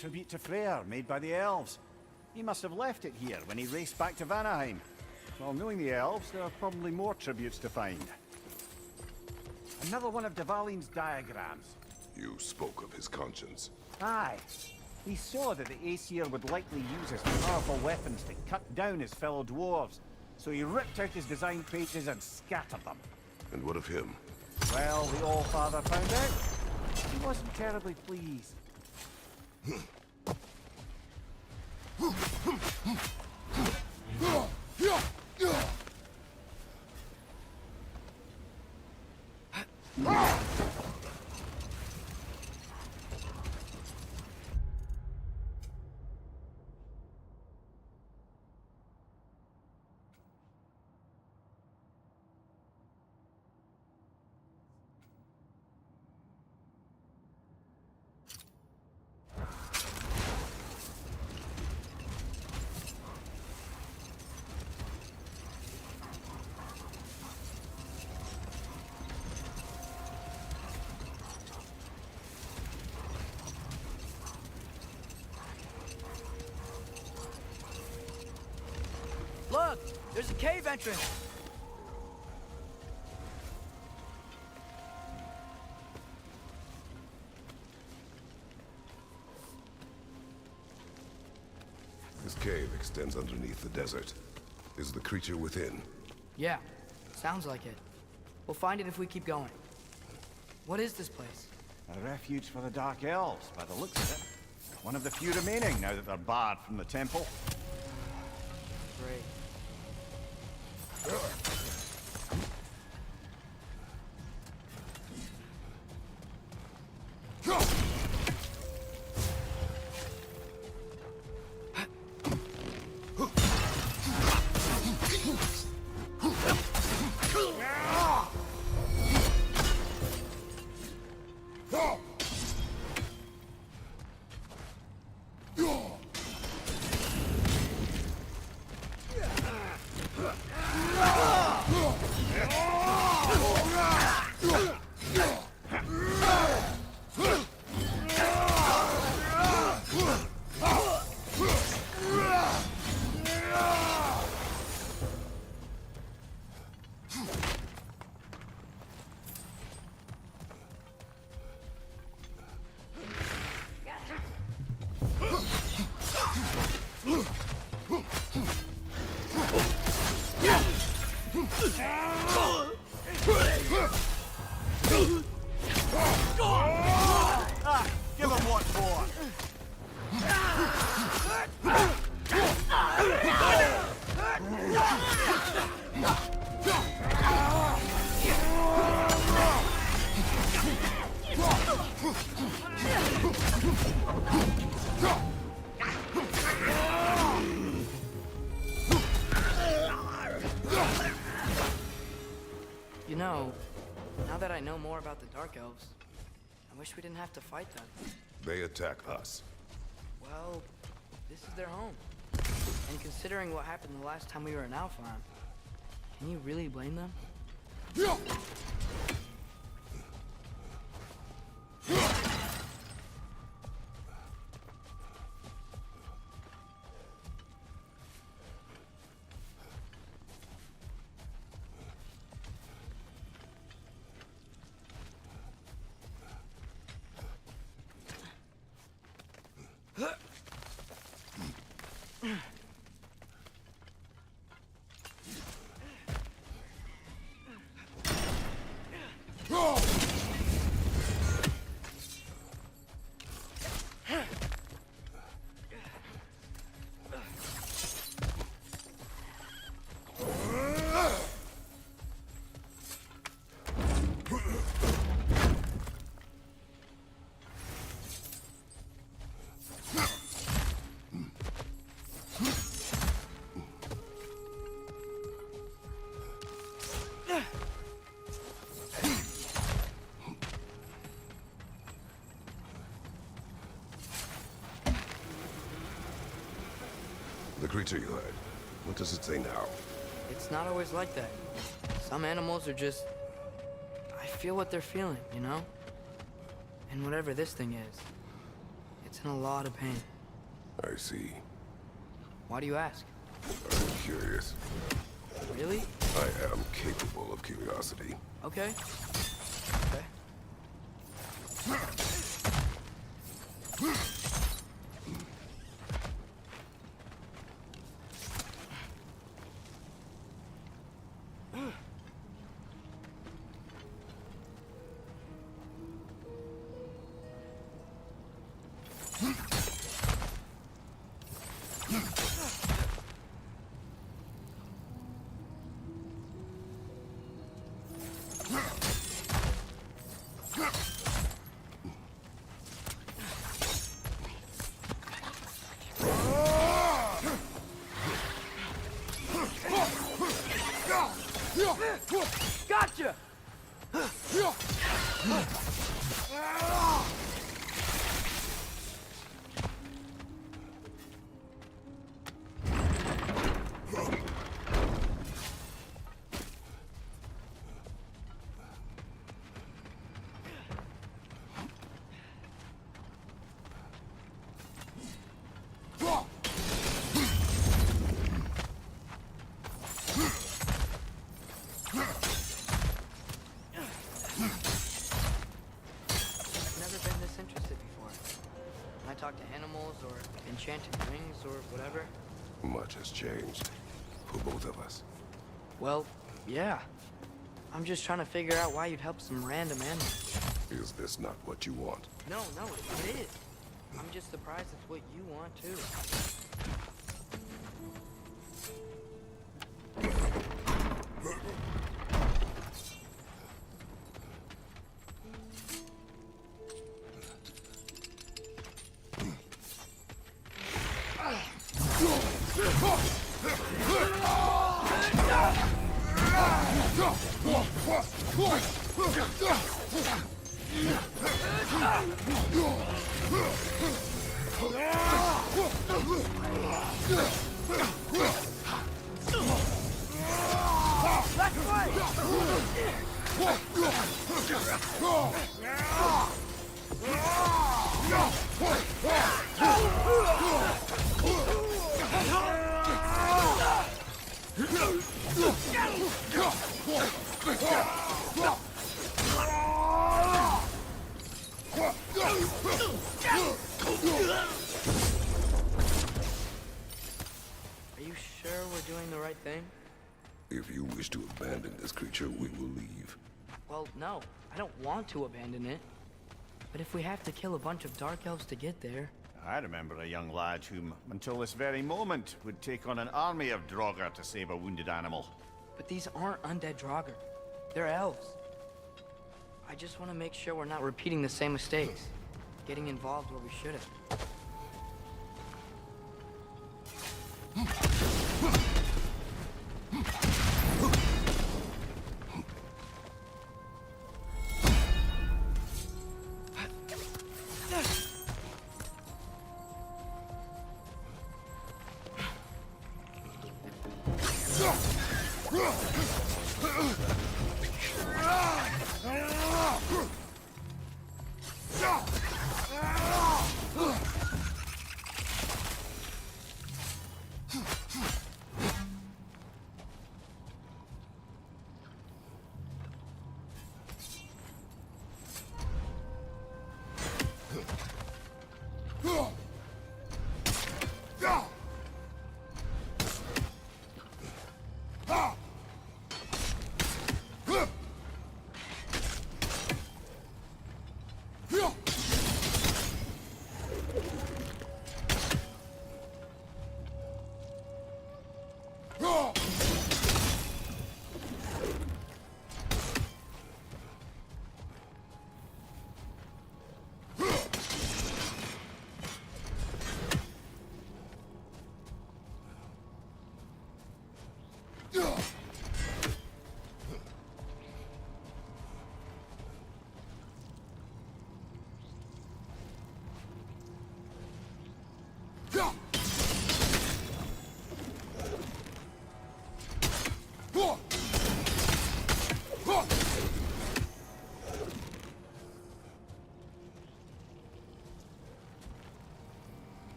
Tribute to Freyr, made by the elves. He must have left it here when he raced back to Vanaheim. Well, knowing the elves, there are probably more tributes to find. Another one of Dvalin's diagrams. You spoke of his conscience. Aye. He saw that the Aesir would likely use his powerful weapons to cut down his fellow dwarves, so he ripped out his design pages and scattered them. And what of him? Well, the All-Father found out. He wasn't terribly pleased. Look! There's a cave entrance! This cave extends underneath the desert. Is the creature within? Yeah, sounds like it. We'll find it if we keep going. What is this place? A refuge for the Dark Elves, by the looks of it. One of the few remaining now that they're barred from the temple. Great. Give him what for! You know, now that I know more about the Dark Elves, I wish we didn't have to fight them. They attack us. Well, this is their home. And considering what happened the last time we were in Alfheim, can you really blame them? The creature you heard. What does it say now? It's not always like that. Some animals are just... I feel what they're feeling, you know? And whatever this thing is, it's in a lot of pain. I see. Why do you ask? I'm curious. Really? I am capable of curiosity. Okay. Okay. Gotcha! Talk to animals or enchanted rings or whatever? Much has changed. For both of us. Well, yeah. I'm just trying to figure out why you'd help some random animal. Is this not what you want? No, it is. I'm just surprised it's what you want, too. Are you sure we're doing the right thing? If you wish to abandon this creature, we will leave. Well, no. I don't want to abandon it. But if we have to kill a bunch of Dark Elves to get there... I remember a young lad whom, until this very moment, would take on an army of Draugr to save a wounded animal. But these aren't undead Draugr. They're elves. I just want to make sure we're not repeating the same mistakes. Getting involved where we shouldn't.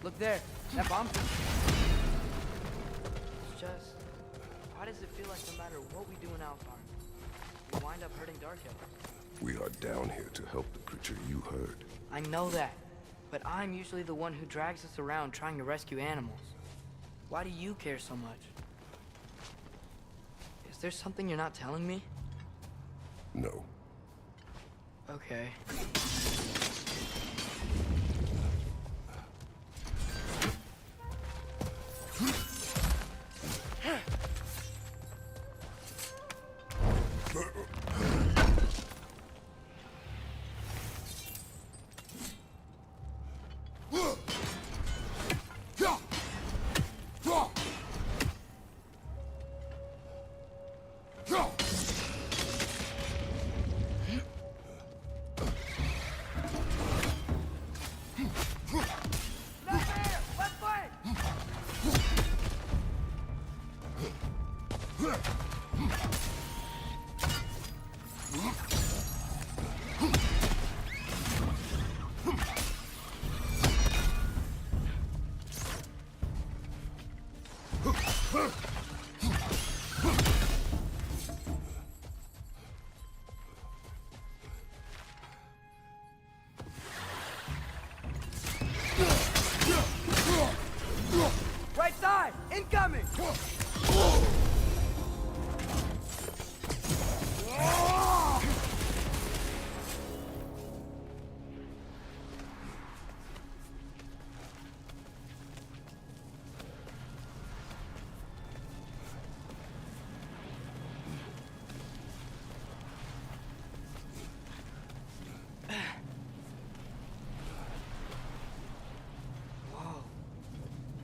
Look there, that bomb. It's just, why does it feel like no matter what we do in Alfheim, we wind up hurting Dark Elves? We are down here to help the creature you heard. I know that, but I'm usually the one who drags us around trying to rescue animals. Why do you care so much? Is there something you're not telling me? No. Okay. Right side! Incoming! Whoa.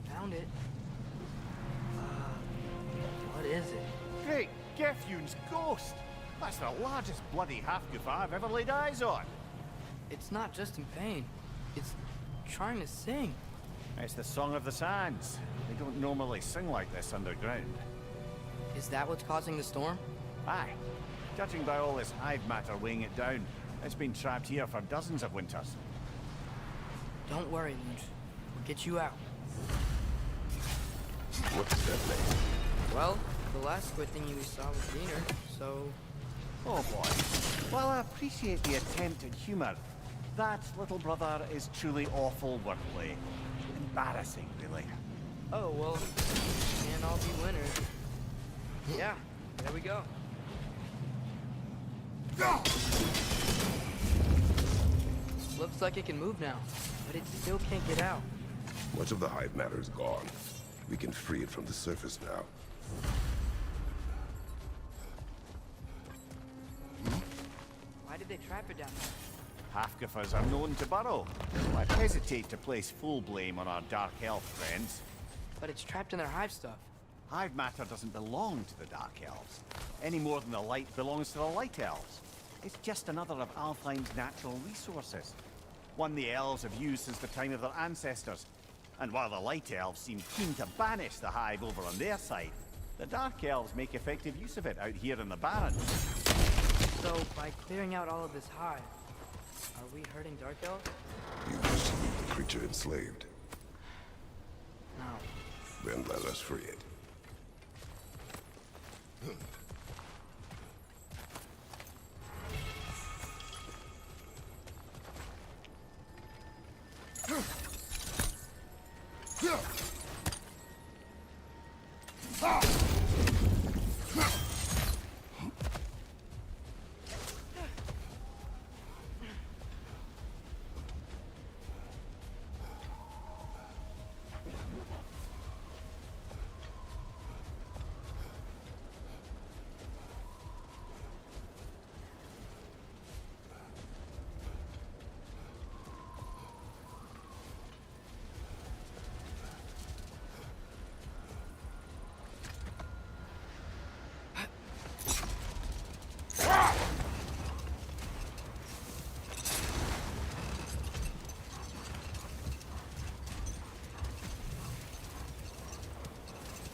Found it. What is it? Great Gefyun's ghost! That's the largest bloody half-goof I've ever laid eyes on. It's not just in pain. It's trying to sing. It's the Song of the Sands. They don't normally sing like this underground. Is that what's causing the storm? Aye. Judging by all this hive matter weighing it down, it's been trapped here for dozens of winters. Don't worry, Luge. We'll get you out. What does that mean? Well, the last squid thingy we saw was greener, so... Oh boy. While I appreciate the attempt at humor, that, little brother, is truly awful wordplay. Embarrassing, really. Oh, well, can't all be winners. Yeah, there we go. Looks like it can move now, but it still can't get out. Much of the hive matter is gone. We can free it from the surface now. Why did they trap it down there? Half-goofers are known to burrow. I'd hesitate to place full blame on our dark elf friends. But it's trapped in their hive stuff. Hive matter doesn't belong to the Dark Elves, any more than the light belongs to the Light Elves. It's just another of Alfheim's natural resources. One the elves have used since the time of their ancestors. And while the Light Elves seem keen to banish the hive over on their side, the Dark Elves make effective use of it out here in the Barrens. So, by clearing out all of this hive, are we hurting Dark Elves? You wish to keep the creature enslaved. No. Then let us free it.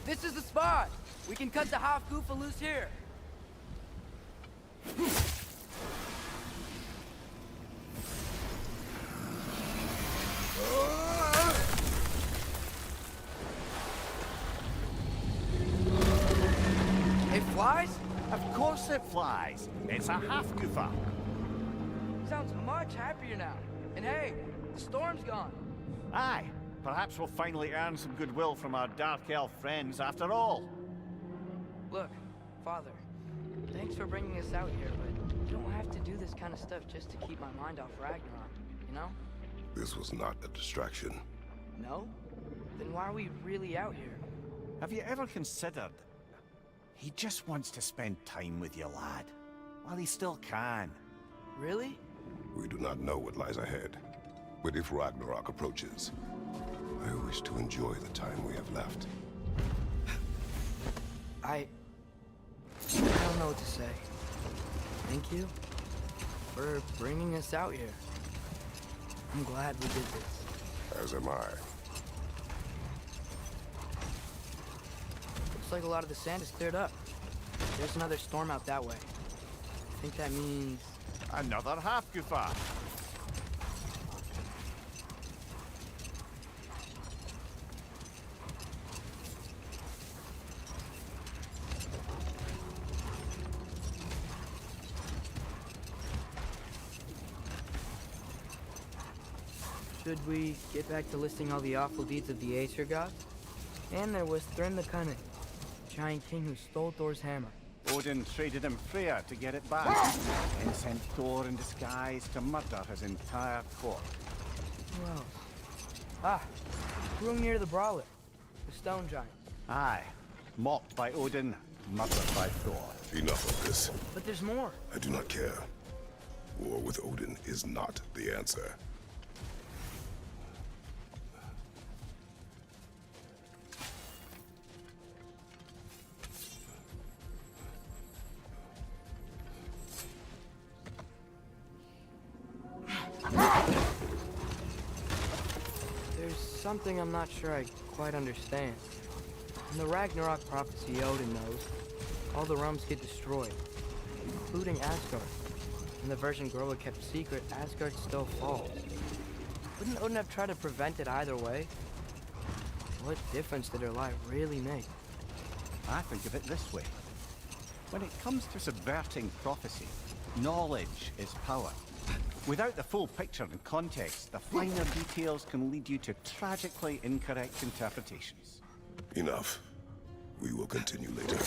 This is the spot! We can cut the half-goofa loose here! It flies? Of course it flies. It's a half-goofer. Sounds much happier now. And hey, the storm's gone. Aye. Perhaps we'll finally earn some goodwill from our Dark Elf friends after all. Look, Father, thanks for bringing us out here, but you don't have to do this kind of stuff just to keep my mind off Ragnarok, you know? This was not a distraction. No? Then why are we really out here? Have you ever considered... He just wants to spend time with you, lad. While he still can. Really? We do not know what lies ahead. But if Ragnarok approaches, I wish to enjoy the time we have left. I don't know what to say. Thank you for bringing us out here. I'm glad we did this. As am I. Looks like a lot of the sand is cleared up. There's another storm out that way. I think that means... Another half-goofer. Should we get back to listing all the awful deeds of the Aesir gods? And there was Thrym the Cunning, giant king who stole Thor's hammer. Odin traded him Freya to get it back, and sent Thor in disguise to murder his entire court. Who else? Ah, Hrungnir the Brawler, the stone giant. Aye, mocked by Odin, murdered by Thor. Enough of this. But there's more. I do not care. War with Odin is not the answer. There's something I'm not sure I quite understand. In the Ragnarok prophecy Odin knows, all the realms get destroyed, including Asgard. In the version Groa kept secret, Asgard still falls. Wouldn't Odin have tried to prevent it either way? What difference did her lie really make? I think of it this way. When it comes to subverting prophecy, knowledge is power. Without the full picture and context, the finer details can lead you to tragically incorrect interpretations. Enough. We will continue later.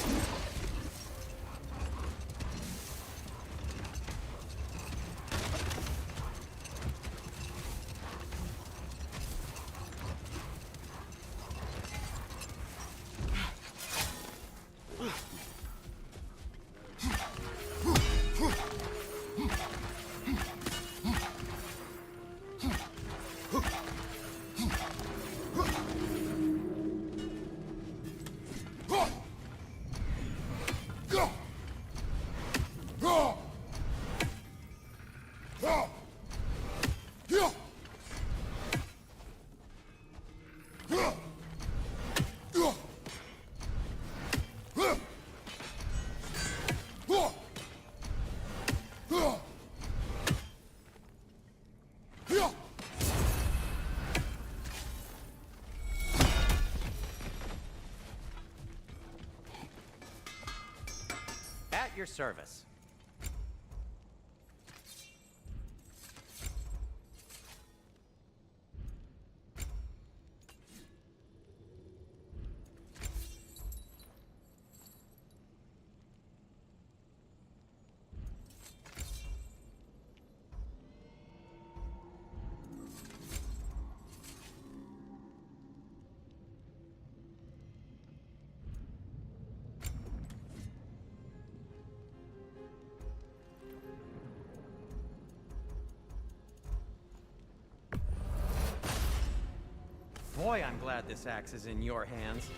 At your service. Boy, I'm glad this axe is in your hands.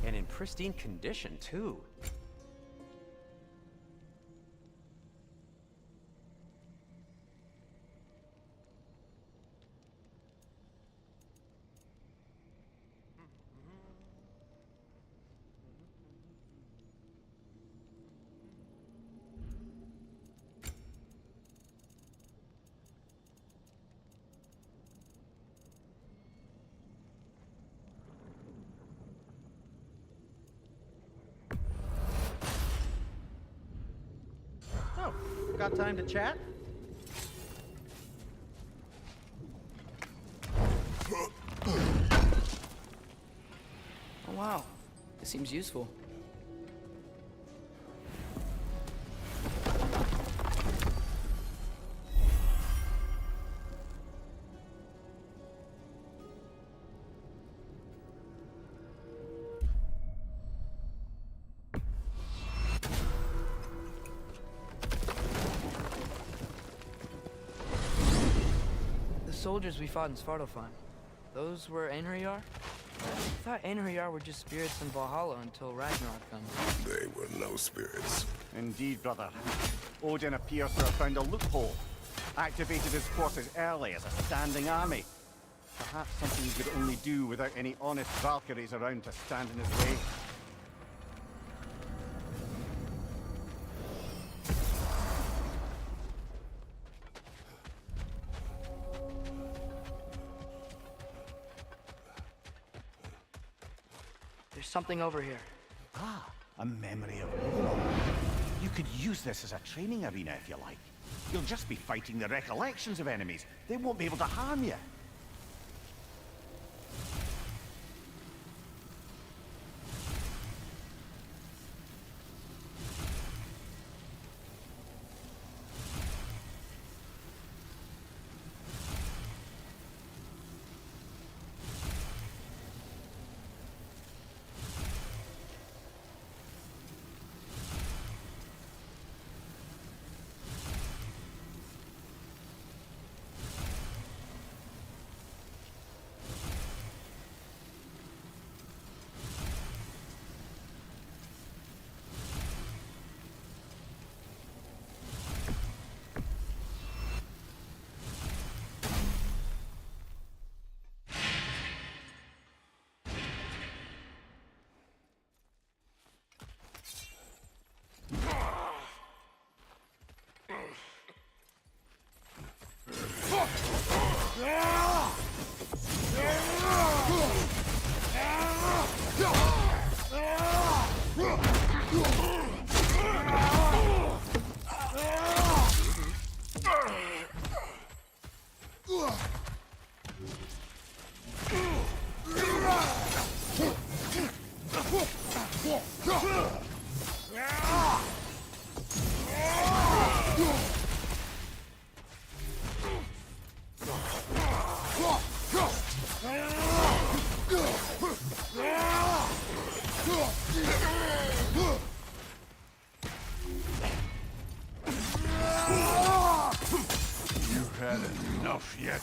And in pristine condition, too. Oh, got time to chat? Oh wow, this seems useful. Soldiers we fought in Svartalfheim. Those were Einherjar? I thought Einherjar were just spirits in Valhalla until Ragnarok comes. They were no spirits. Indeed, brother. Odin appears to have found a loophole. Activated his forces early as a standing army. Perhaps something he could only do without any honest Valkyries around to stand in his way. There's something over here. Ah, a memory of war. You could use this as a training arena if you like. You'll just be fighting the recollections of enemies. They won't be able to harm you. Enough yet.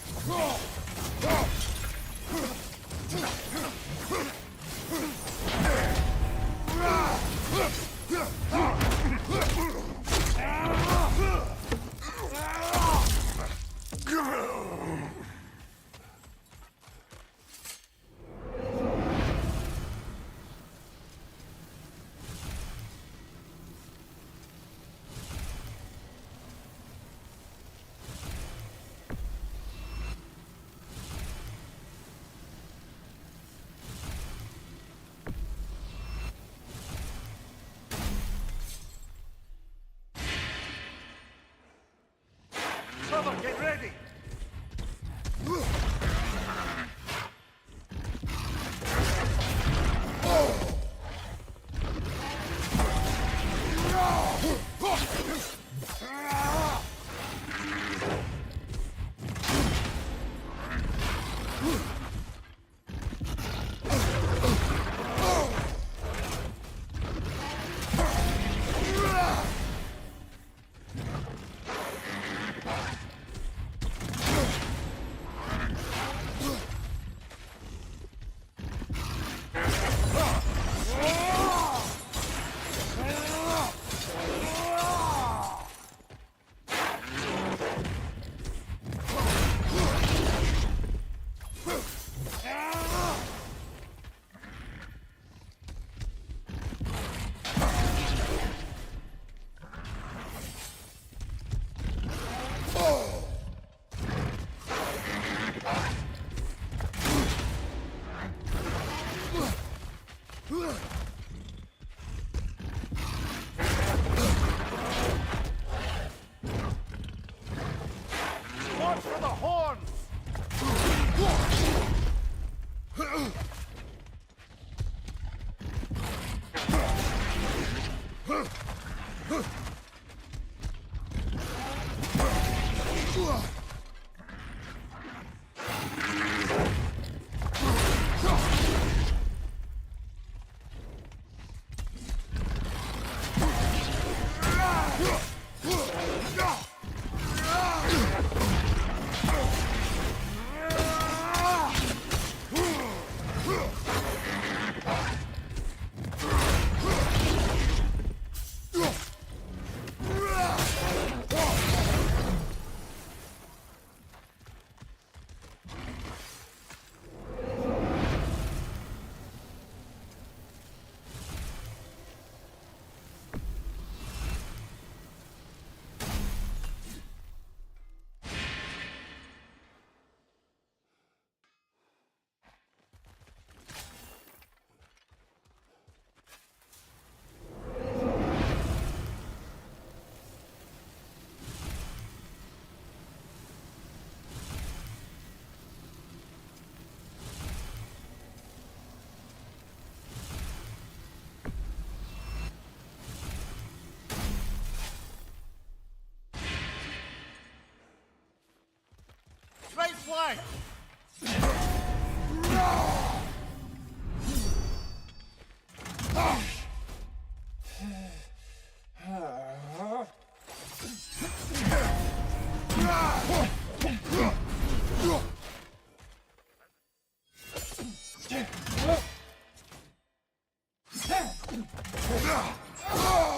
right flank!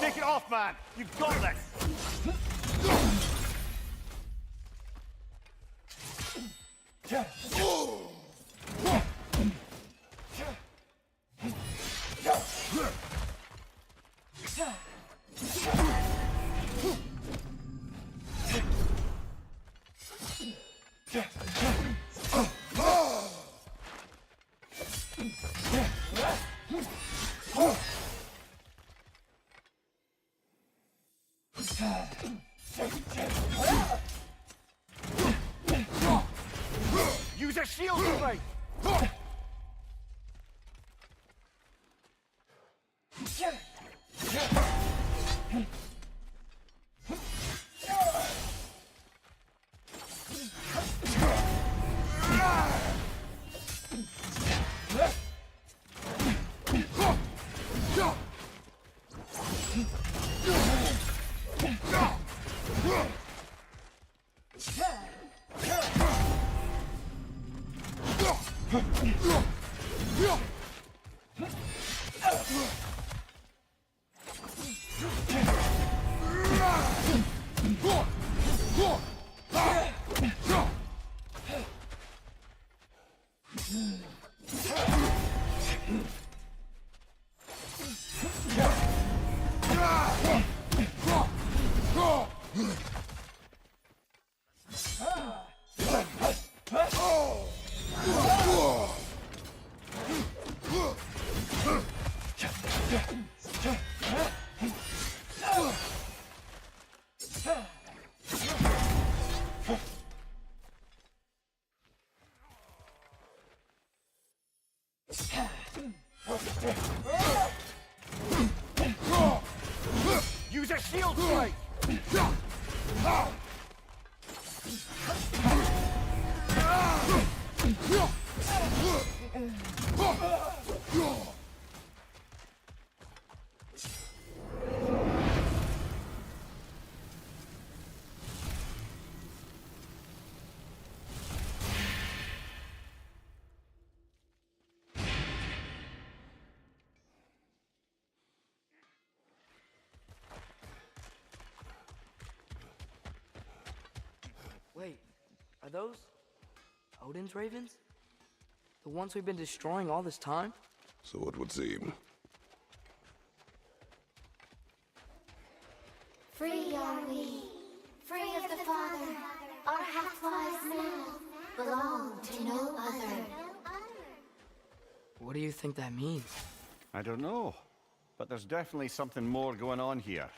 Take it off, man! You've got this! Use a shield strike! Use a shield strike! Wait, are those Odin's ravens? The ones we've been destroying all this time? So it would seem. Free are we, free of the Father. Our half-lives now belong to no other. What do you think that means? I don't know, but there's definitely something more going on here.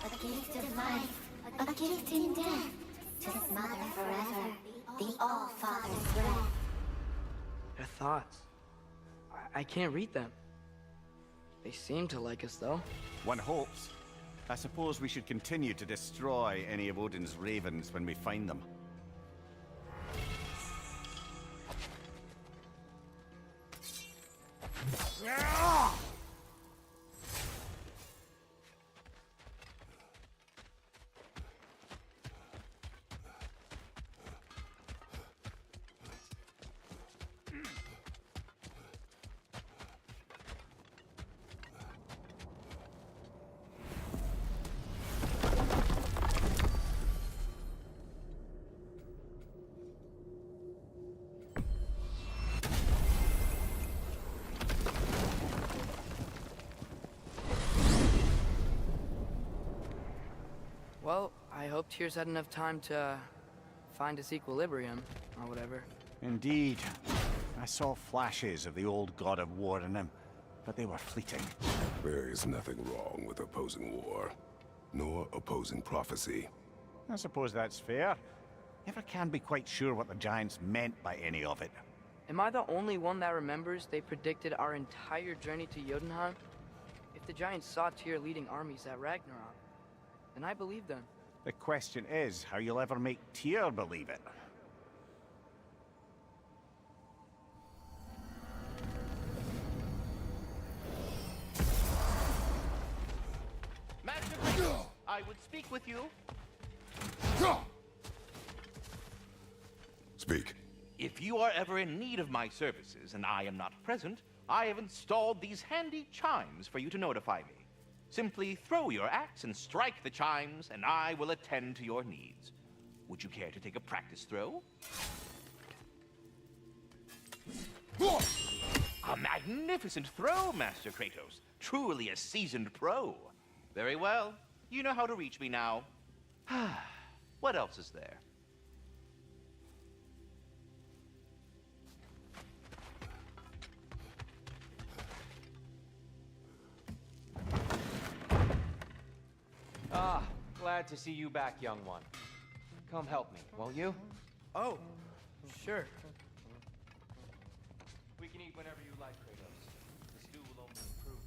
A gift of life, a gift in death, to smother forever the All-Father's breath. Their thoughts. I can't read them. They seem to like us, though. One hopes. I suppose we should continue to destroy any of Odin's ravens when we find them. Well, I hope Tyr's had enough time to find his equilibrium, or whatever. Indeed. I saw flashes of the old god of war in him, but they were fleeting. There is nothing wrong with opposing war, nor opposing prophecy. I suppose that's fair. Never can be quite sure what the Giants meant by any of it. Am I the only one that remembers they predicted our entire journey to Jotunheim? If the giants saw Tyr leading armies at Ragnarok, then I believe them. The question is how you'll ever make Tyr believe it. Master Kratos, I would speak with you. Speak. If you are ever in need of my services and I am not present, I have installed these handy chimes for you to notify me. Simply throw your axe and strike the chimes, and I will attend to your needs. Would you care to take a practice throw? A magnificent throw, Master Kratos. Truly a seasoned pro. Very well. You know how to reach me now. What else is there? Ah, glad to see you back, young one. Come help me, won't you? Oh, sure. We can eat whenever you like, Kratos. The stew will only improve